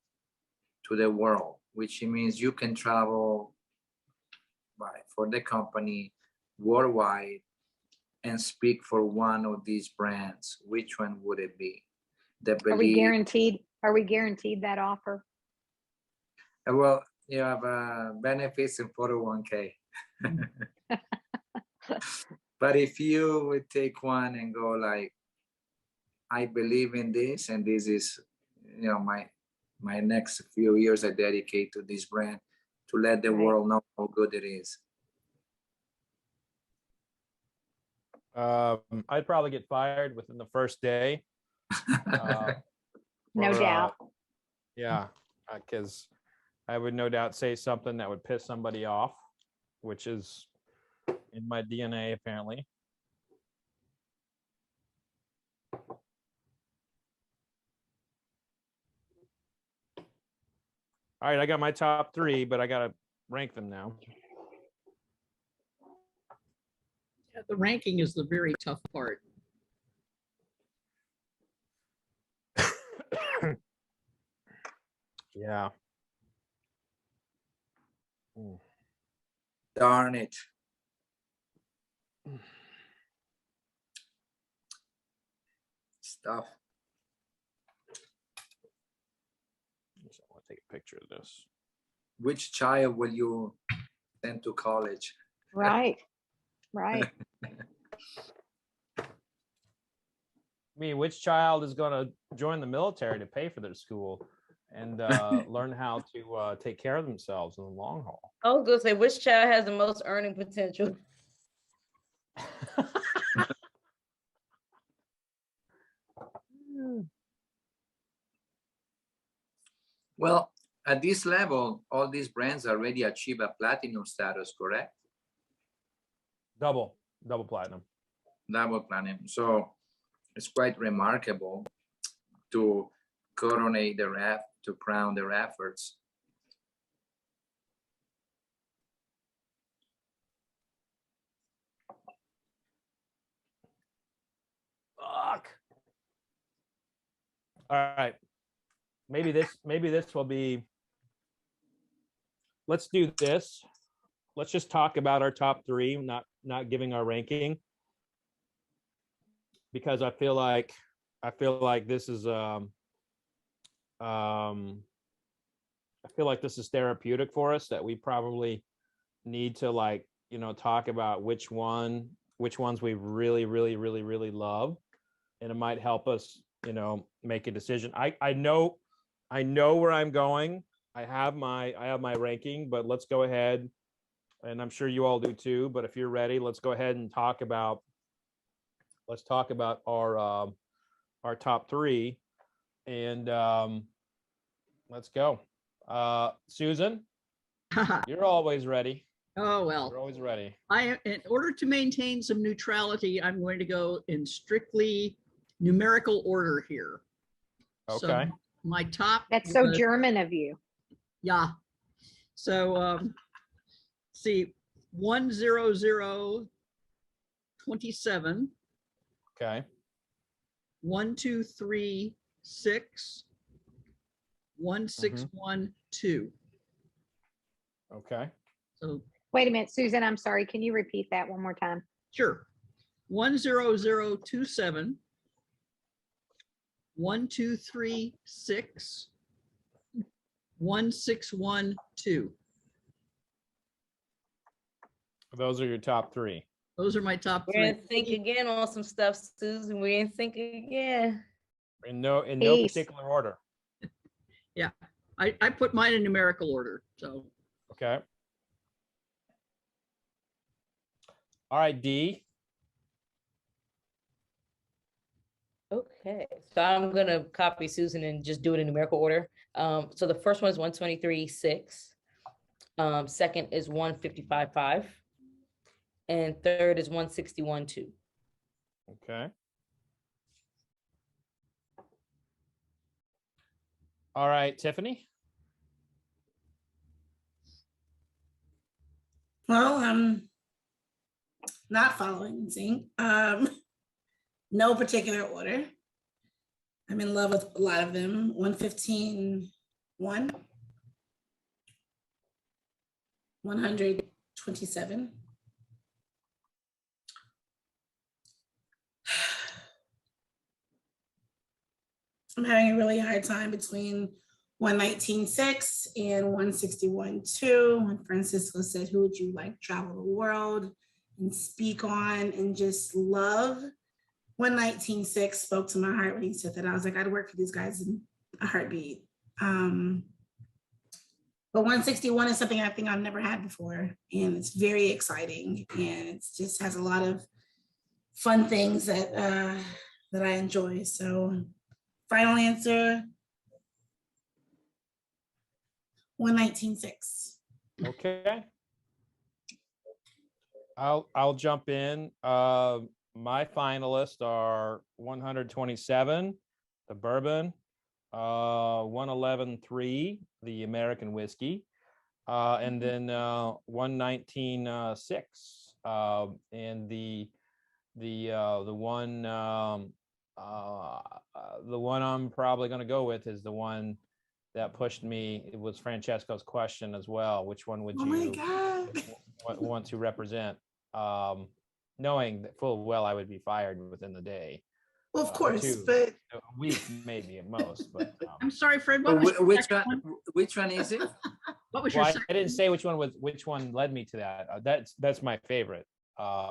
to the world, which means you can travel for the company worldwide and speak for one of these brands, which one would it be? Are we guaranteed that offer? Well, you have benefits in 401k. But if you would take one and go like, I believe in this, and this is, you know, my next few years I dedicate to this brand to let the world know how good it is. I'd probably get fired within the first day. No doubt. Yeah, because I would no doubt say something that would piss somebody off, which is in my DNA apparently. All right, I got my top 3, but I gotta rank them now. Yeah, the ranking is the very tough part. Yeah. Darn it. Stuff. I want to take a picture of this. Which child will you send to college? Right. I mean, which child is going to join the military to pay for their school and learn how to take care of themselves in the long haul? I was gonna say, which child has the most earning potential? Well, at this level, all these brands already achieve a platinum status, correct? Double platinum. Double platinum. So it's quite remarkable to coronate to crown their efforts. Fuck. All right. Maybe this will be. Let's do this. Let's just talk about our top three, not giving our ranking, because I feel like this is I feel like this is therapeutic for us, that we probably need to, like, talk about which ones we really love, and it might help us, make a decision. I know where I'm going. I have my ranking, but let's go ahead, and I'm sure you all do too, but if you're ready, let's go ahead and talk about our top three, and let's go. Susan, you're always ready. Oh, well. You're always ready. In order to maintain some neutrality, I'm going to go in strictly numerical order here. Okay. So my top. That's so German of you. Yeah. So see, 10027. Okay. 1236. 1612. Okay. So Wait a minute, Susan, I'm sorry. Can you repeat that one more time? sure. 10027. 1236. 1612. Those are your top three. Those are my top We're three. gonna think again on some stuff, Susan. We're gonna think again. In no Peace. particular order. Yeah, I put mine in numerical order. So Okay. All right, D. Okay, so I'm gonna copy Susan and just do it in numerical order. So the first one is 123.6. Second is 155.5. And third is 161.2. Okay. All right, Tiffany. Well, I'm not following in sync. No particular order. I'm in love with a lot of them. 115, 127. I'm having a really hard time between 119.6 and 161.2. When Francisco said, who would you like to travel the world and speak on and just love? 119.6 spoke to my heart when he said that. I was like, I'd work for these guys in a heartbeat. But 161 is something I think I've never had before. And it's very exciting. And it just has a lot of fun things that I enjoy. So final answer, 119.6. Okay. I'll jump in. My finalists are 127, the Bourbon, 111.3, the American whiskey, and then 119.6. And the one I'm probably going to go with is the one that pushed me. It was Francesco's question as well. Which one would you want to represent? Knowing that full well I would be fired within the day. Well, of course, 2, but a week maybe at most. But I'm sorry, Fred. What was Which one is it? What was well, your I didn't say which one led me to that. That's my favorite.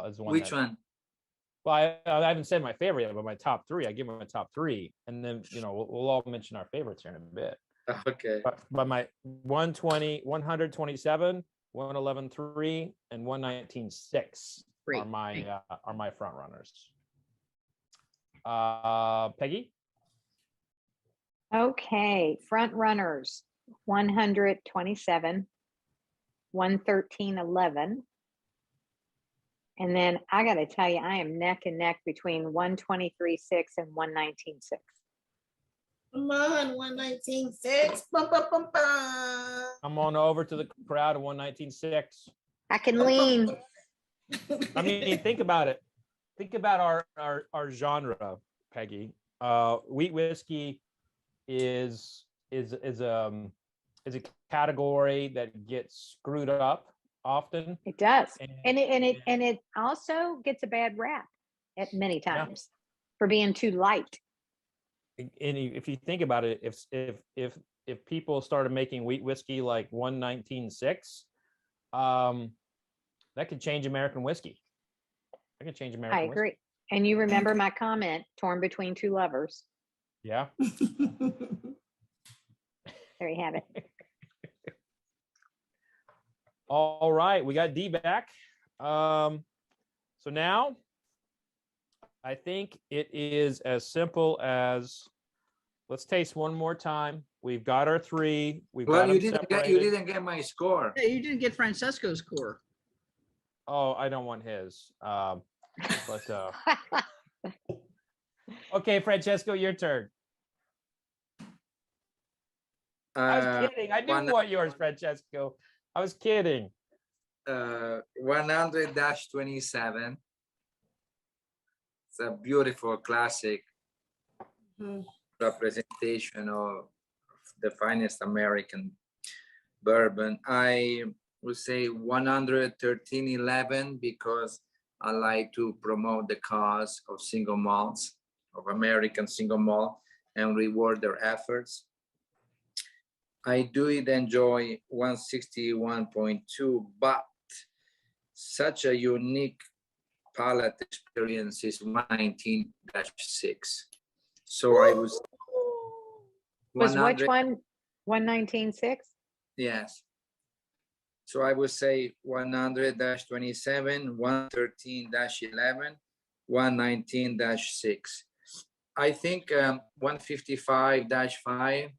Is the one. Which one? Well, I haven't said my favorite yet, but my top three. I give them my top three, and then we'll all mention our favorites here in a bit. Okay. But my 120, 127, 111.3, and 119.6 Great. are my front runners. Peggy. Okay, front runners. 127, 113.11. And then I got to tell you, I am neck and neck between 123.6 and 119.6. Come on, 119.6. Bum, bum, bum, bum. Come on over to the crowd of 119.6. I can lean. I mean, think about it. Think about our genre, Peggy. Wheat whiskey is a category that gets screwed up often. It does. And it also gets a bad rap at many times for being too light. And if you think about it, if people started making wheat whiskey like 119.6, that could change American whiskey. That could change American I agree. whiskey. And you remember my comment, torn between two lovers. Yeah. There you have it. All right, we got D back. So now I think it is as simple as, let's taste one more time. We've got our three. Well, you didn't get my score. Yeah, you didn't get Francesco's score. Oh, I don't want his. Okay, Francesco, your turn. I was kidding. I didn't want yours, Francesco. I was kidding. 100-27. It's a beautiful classic representation of the finest American bourbon. I would say 113.11 because I like to promote the cause of single malts, of American single malt, and reward their efforts. I do enjoy 161.2, but such a unique palate experience is 119-6. So I was. Was which one? 119.6? Yes. So I would say 100-27, 113-11, 119-6. I think 155-5.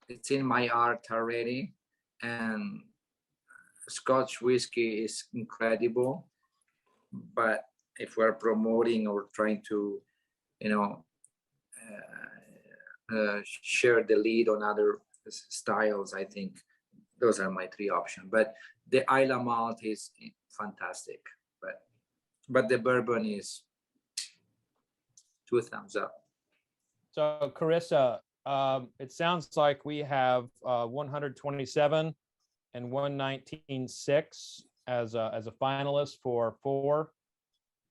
It's in my art already, and Scotch whiskey is incredible. But if we're promoting or trying to, share the lead on other styles, I think those are my three options. But the Isla Malt is fantastic, but the bourbon is 2 thumbs up. So Carissa, it sounds like we have 127 and 119.6 as a finalist for 4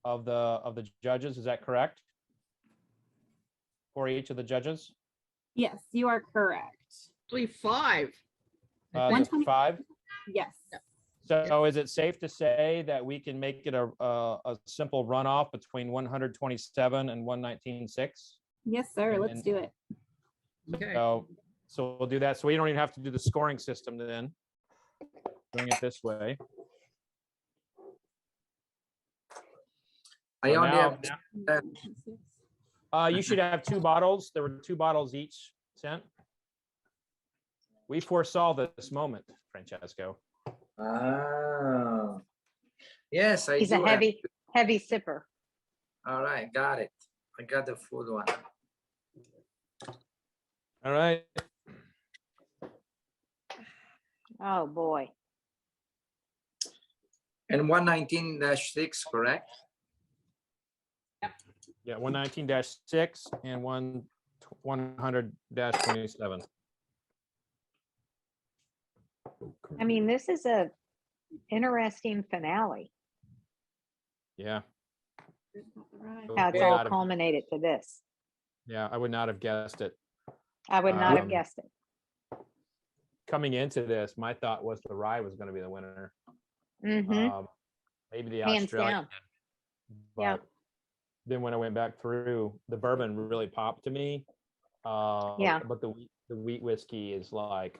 of the judges. Is that correct? For each of the judges? Yes, you are correct. Actually, 5. Just 5? Yes. So is it safe to say that we can make it a simple runoff between 127 and 119.6? Yes, sir. Let's do it. Okay. So we'll do that. So we don't even have to do the scoring system then. Doing it this way. I only have you should have 2 bottles. There were 2 bottles each sent. We foresaw this moment, Francesco. Yes, He's a heavy sipper. All right, got it. I got the full one. All right. Oh boy. And 119-6, correct? Yeah, 119-6 and 100-27. I mean, this is a interesting finale. Yeah. How it's all culminated to this. Yeah, I would not have guessed it. I would not have guessed it. Coming into this, my thought was the Rye was going to be the winner. Mm-hmm. Maybe the Hands Australian. down. But Yeah. then when I went back through, the bourbon really popped to me. Yeah. But the wheat whiskey is like,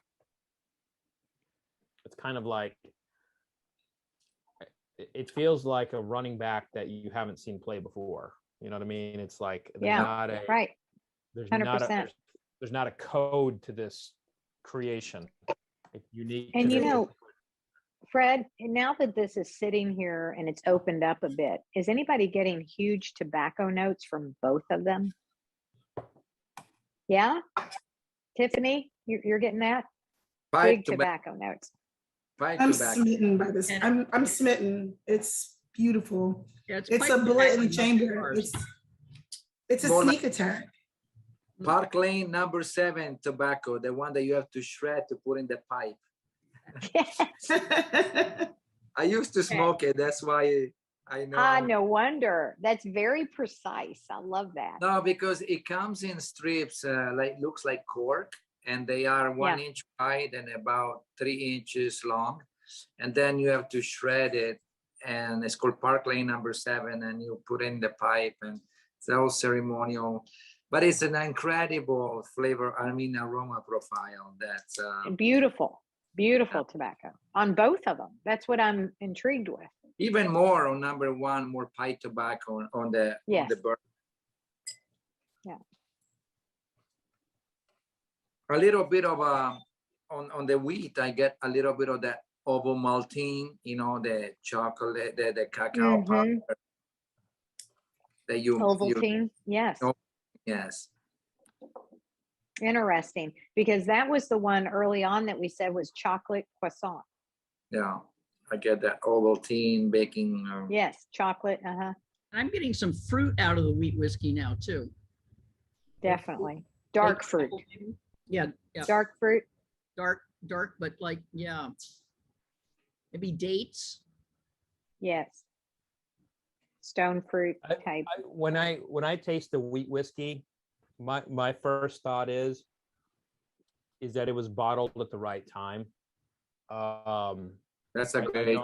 it's kind of like, it feels like a running back that you haven't seen play before. You know what I mean? It's like there's Yeah. not a Right. there's 100%. not a there's not a code to this creation. It's unique. And to you the- know, Fred, now that this is sitting here and it's opened up a bit, is anybody getting huge tobacco notes from both of them? Yeah? Tiffany, you're getting that? Big tobacco notes. I'm smitten by this. I'm smitten. It's beautiful. Yeah, It's a bullet in the chamber. It's a More sneak like- attack. Park Lane number 7 tobacco, the one that you have to shred to put in the pipe. I used to smoke it. That's why I know. Ah, no wonder. That's very precise. I love that. No, because it comes in strips, like looks like cork, and they are 1 inch wide and about 3 inches long. And then you have to shred it, and it's called Park Lane number 7, and you put in the pipe, and it's all ceremonial. But it's an incredible flavor, aroma profile. That's Beautiful, beautiful tobacco on both of them. That's what I'm intrigued with. even more on number 1, more pipe tobacco on the bourbon. Yeah. A little bit of on the wheat, I get a little bit of that ovomaltine, the chocolate, the cacao powder that you Ovaltine, yes. Yes. Interesting, because that was the one early on that we said was chocolate croissant. Yeah, I get that Ovaltine baking. Yes, chocolate. I'm getting some fruit out of the wheat whiskey now too. Definitely. Dark fruit. Yeah. Dark fruit. Dark, but maybe dates. Yes. Stone fruit type. When I taste the wheat whiskey, my first thought is that it was bottled at the right time. That's a great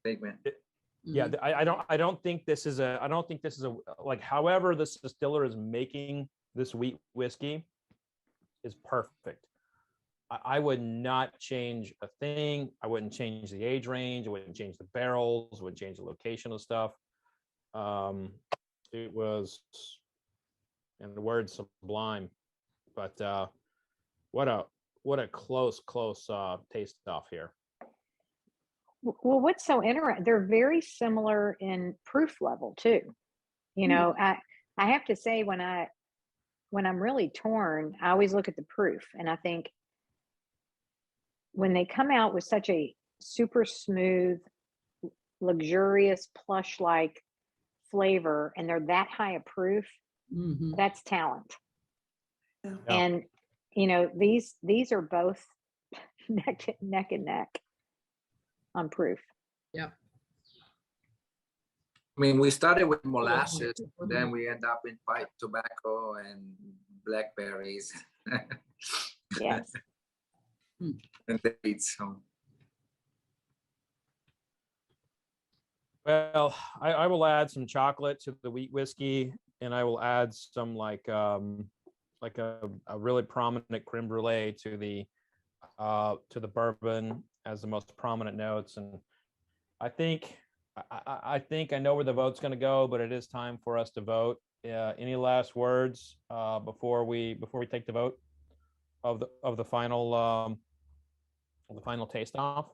statement. Yeah, I don't think this is a like, however this distiller is making this wheat whiskey is perfect. I would not change a thing. I wouldn't change the age range. I wouldn't change the barrels. I wouldn't change the location of stuff. It was, in the word, sublime. But what a close taste off here. Well, what's so interesting, they're very similar in proof level too. I have to say, when I'm really torn, I always look at the proof, and I think when they come out with such a super smooth, luxurious, plush-like flavor, and they're that high a proof, that's talent. Yeah. And these are both neck and neck on proof. Yeah. I mean, we started with molasses, then we end up in pipe tobacco and blackberries. Yes. And dates. So. Well, I will add some chocolate to the wheat whiskey, and I will add some like a really prominent creme brulee to the bourbon as the most prominent notes. And I think I know where the vote's going to go, but it is time for us to vote. Any last words before we take the vote of the final taste off?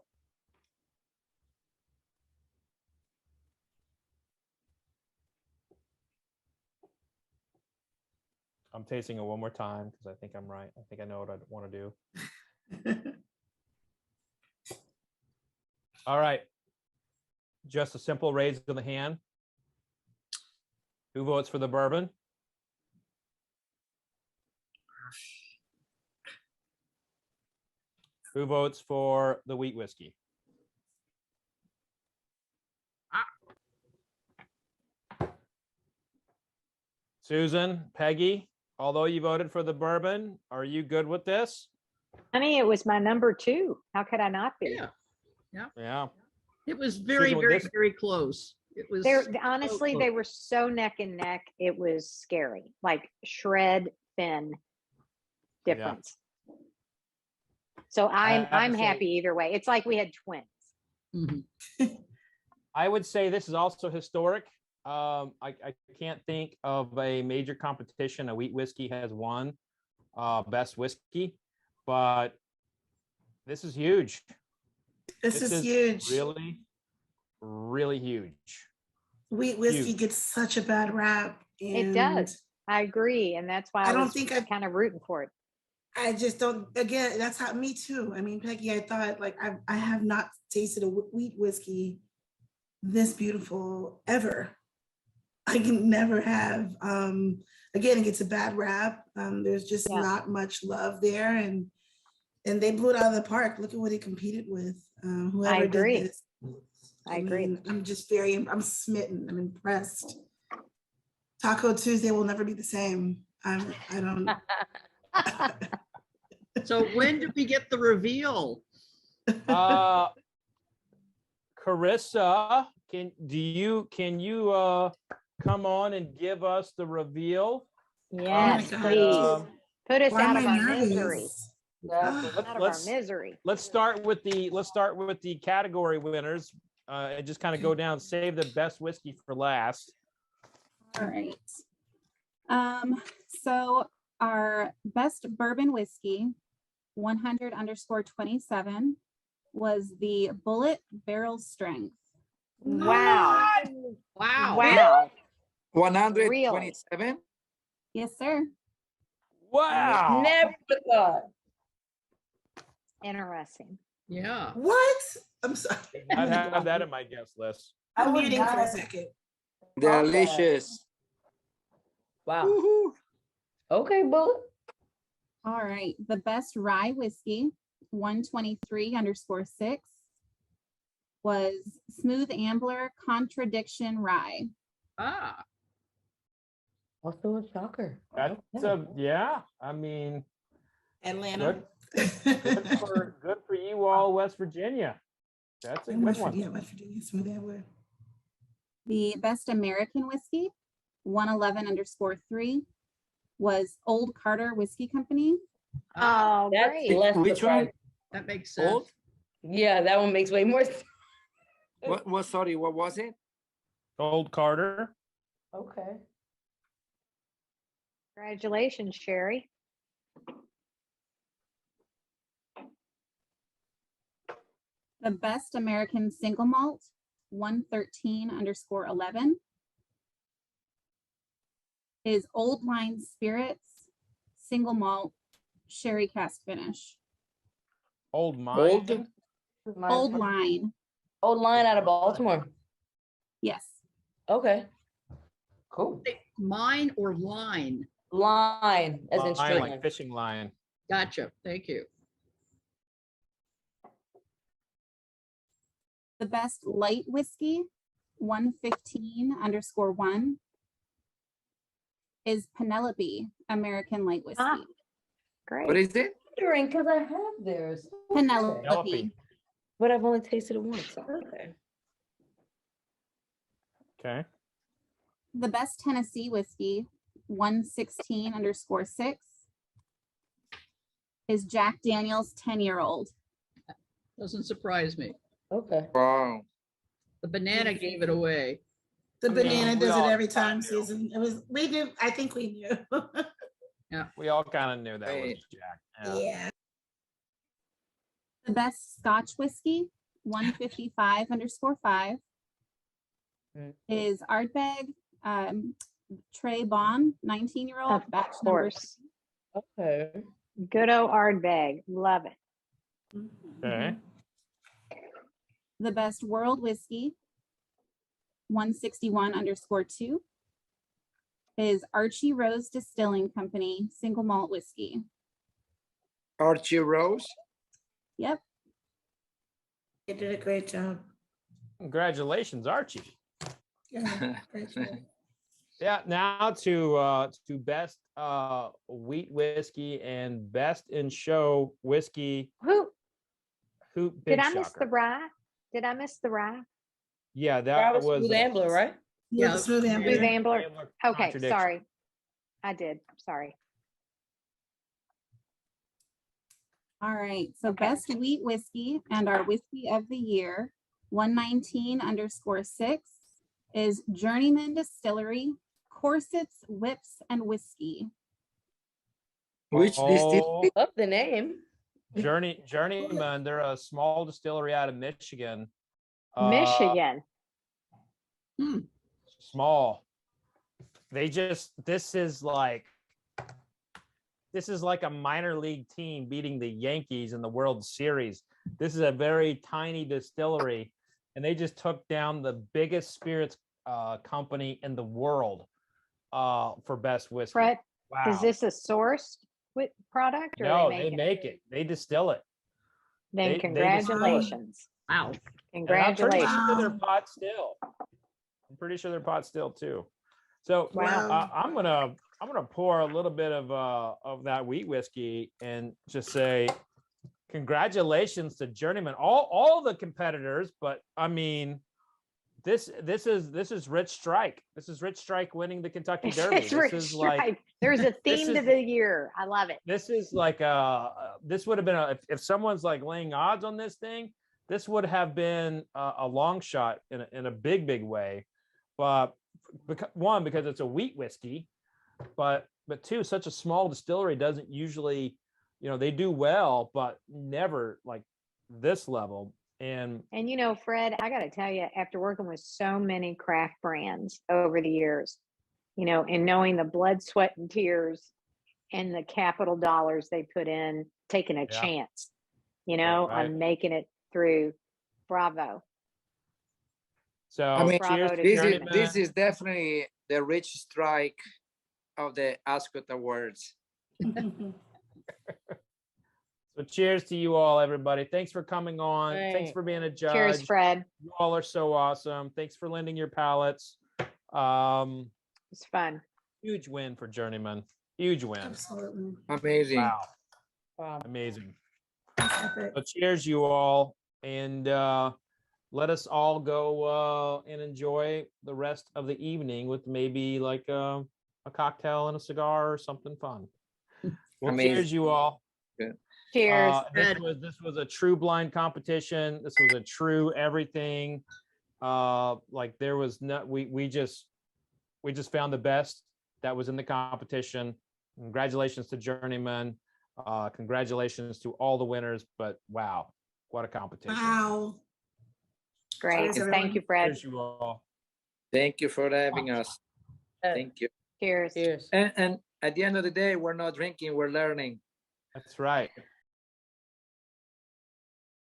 I'm tasting it one more time because I think I'm right. I think I know what I want to do. All right. Just a simple raise of the hand. Who votes for the bourbon? Who votes for the wheat whiskey? Susan, Peggy, although you voted for the bourbon, are you good with this? Honey, it was my number 2. How could I not be? Yeah. It was very, Susan, very, very close. It was honestly, they were so neck and neck. It was scary, like shred thin difference. Yeah. So I'm happy either way. It's like we had twins. Mm-hmm. I would say this is also historic. I can't think of a major competition a wheat whiskey has won best whiskey, but this is huge. This is huge. Really, really huge. Wheat whiskey huge. gets such a bad rap. It and does. I agree. And that's why I I don't was think I've- kind of rooting for it. I just don't, again, that's how, me too. I mean, Peggy, I thought like, I have not tasted a wheat whiskey this beautiful ever. I can never have. Again, it gets a bad rap. There's just Yeah. not much love there. And they blew it out of the park. Look at what he competed with. Whoever agree. did this. I agree. mean, I'm just I'm smitten. I'm impressed. Taco Tuesday will never be the same. I don't. So when do we get the reveal? Carissa, can you come on and give us the reveal? Yes, God. please. Put us Why am out of I our misery. nervous? Out of our Let's misery. start with the category winners and just kind of go down. Save the best whiskey for last. All right. So our best bourbon whiskey, 100_27, was the Bullet Barrel Strength. Wow. Wow. Wow. 127. Yes, sir. Wow. Never thought. Interesting. Yeah. What? I'm sorry. I'd have that in my guest list. I'm muting for a second. Delicious. Wow. Woohoo. Okay, Bullet. All right. The best rye whiskey, 123_6, was Smooth Ambler Contradiction Rye. Ah. Also a shocker. That's yeah. I mean, Atlanta. good for you all, West Virginia. That's a good one. Yeah, West Virginia, Smooth Ambler. The best American whiskey, 111_3, was Old Carter Whiskey Company. Oh, That's great. less Which one? surprising. That makes sense. Old? Yeah, that one makes way more sense. What? Sorry, what was it? Old Carter. Okay. Congratulations, Sherry. The best American single malt, 113_11, is Old Line Spirits single malt sherry cask finish. Old Mine. Old Line, Old Line out of Baltimore. yes. Okay. Cool. Mine or line? Line, as in Line, straight like line. fishing line. Gotcha. Thank you. The best light whiskey, 115_1, is Penelope American Light Whiskey. Ah. Great. What is it? Wondering because I have theirs. Penelope. Penelope. But I've only tasted it once. Okay. Okay. The best Tennessee whiskey, 116_6, is Jack Daniel's 10-year-old. Doesn't surprise me. Okay. Wow. The banana gave it away. The I mean, banana we does it all every kinda time, knew. Susan. We knew, I think we knew. We all kind of knew that was Right. Jack. Yeah. The best Scotch whiskey, 155_5, is Ardbeg Trey Bond, 19-year-old, Of batch number. course. Okay. Good old Ardbeg. Love it. Okay. The best world whiskey, 161_2, is Archie Rose Distilling Company single malt whiskey. Archie Rose. Yep. You did a great job. Congratulations, Archie. Yeah, great job. Yeah. Now to best wheat whiskey and best in show whiskey. Who Who? did Big I miss the shocker. rye? Did I miss the rye? Yeah, That that was was Smooth Ambler, right? Yeah, Yeah, Smooth Smooth Ambler. Ambler. Okay, Contradiction. sorry. I did. Sorry. All right. So Okay. best wheat whiskey and our whiskey of the year, 119_6, is Journeyman Distillery Corsets, Whips, and Whiskey. Which distill? Oh, Up the name. Journeyman, they're a small distillery out of Michigan. Michigan. Small. This is like a minor league team beating the Yankees in the World Series. This is a very tiny distillery, and they just took down the biggest spirits company in the world for best whiskey. Fred, Wow. is this a sourced product or No, they they make it. They distill it. Then they congratulations. Wow. And I'm pretty Congratulations. sure they're pot still. I'm pretty sure they're pot still too. So Wow. I'm gonna pour a little bit of that wheat whiskey and just say congratulations to Journeyman, all the competitors. But I mean, this is Rich Strike. This is Rich Strike winning the Kentucky Derby. It's Rich Strike. There's a theme to the year. I love it. This is like this would have been if someone's like laying odds on this thing, this would have been a long shot in a big way. But because it's a wheat whiskey, but two, such a small distillery doesn't usually, they do well, but never like this level. And Fred, I got to tell you, after working with so many craft brands over the years, and knowing the blood, sweat, and tears and the capital dollars they put in, taking a chance, Right. on making it through. Bravo. So I mean, cheers to this Journeyman. is definitely the Rich Strike of the ASCOT Awards. So cheers to you all, everybody. Thanks for coming on. Thanks Right. for being a judge. Cheers, Fred. You all are so awesome. Thanks for lending your palettes. It's fun. Huge win for Journeyman. Huge win. Absolutely. Amazing. Wow. Wow. Amazing. Epic. So cheers, you all. And let us all go and enjoy the rest of the evening with maybe like a cocktail and a cigar or something fun. Well, Amazing. cheers, you all. Cheers. This was a true blind competition. This was a true everything. Like there was no, we just found the best that was in the competition. Congratulations to Journeyman. Congratulations to all the winners. But wow, what a competition! Wow. Great. Cheers, everyone. Thank you, Fred. Cheers, you all. Thank you for having us. Thank you. Cheers. Cheers. And at the end of the day, we're not drinking, we're learning. That's right.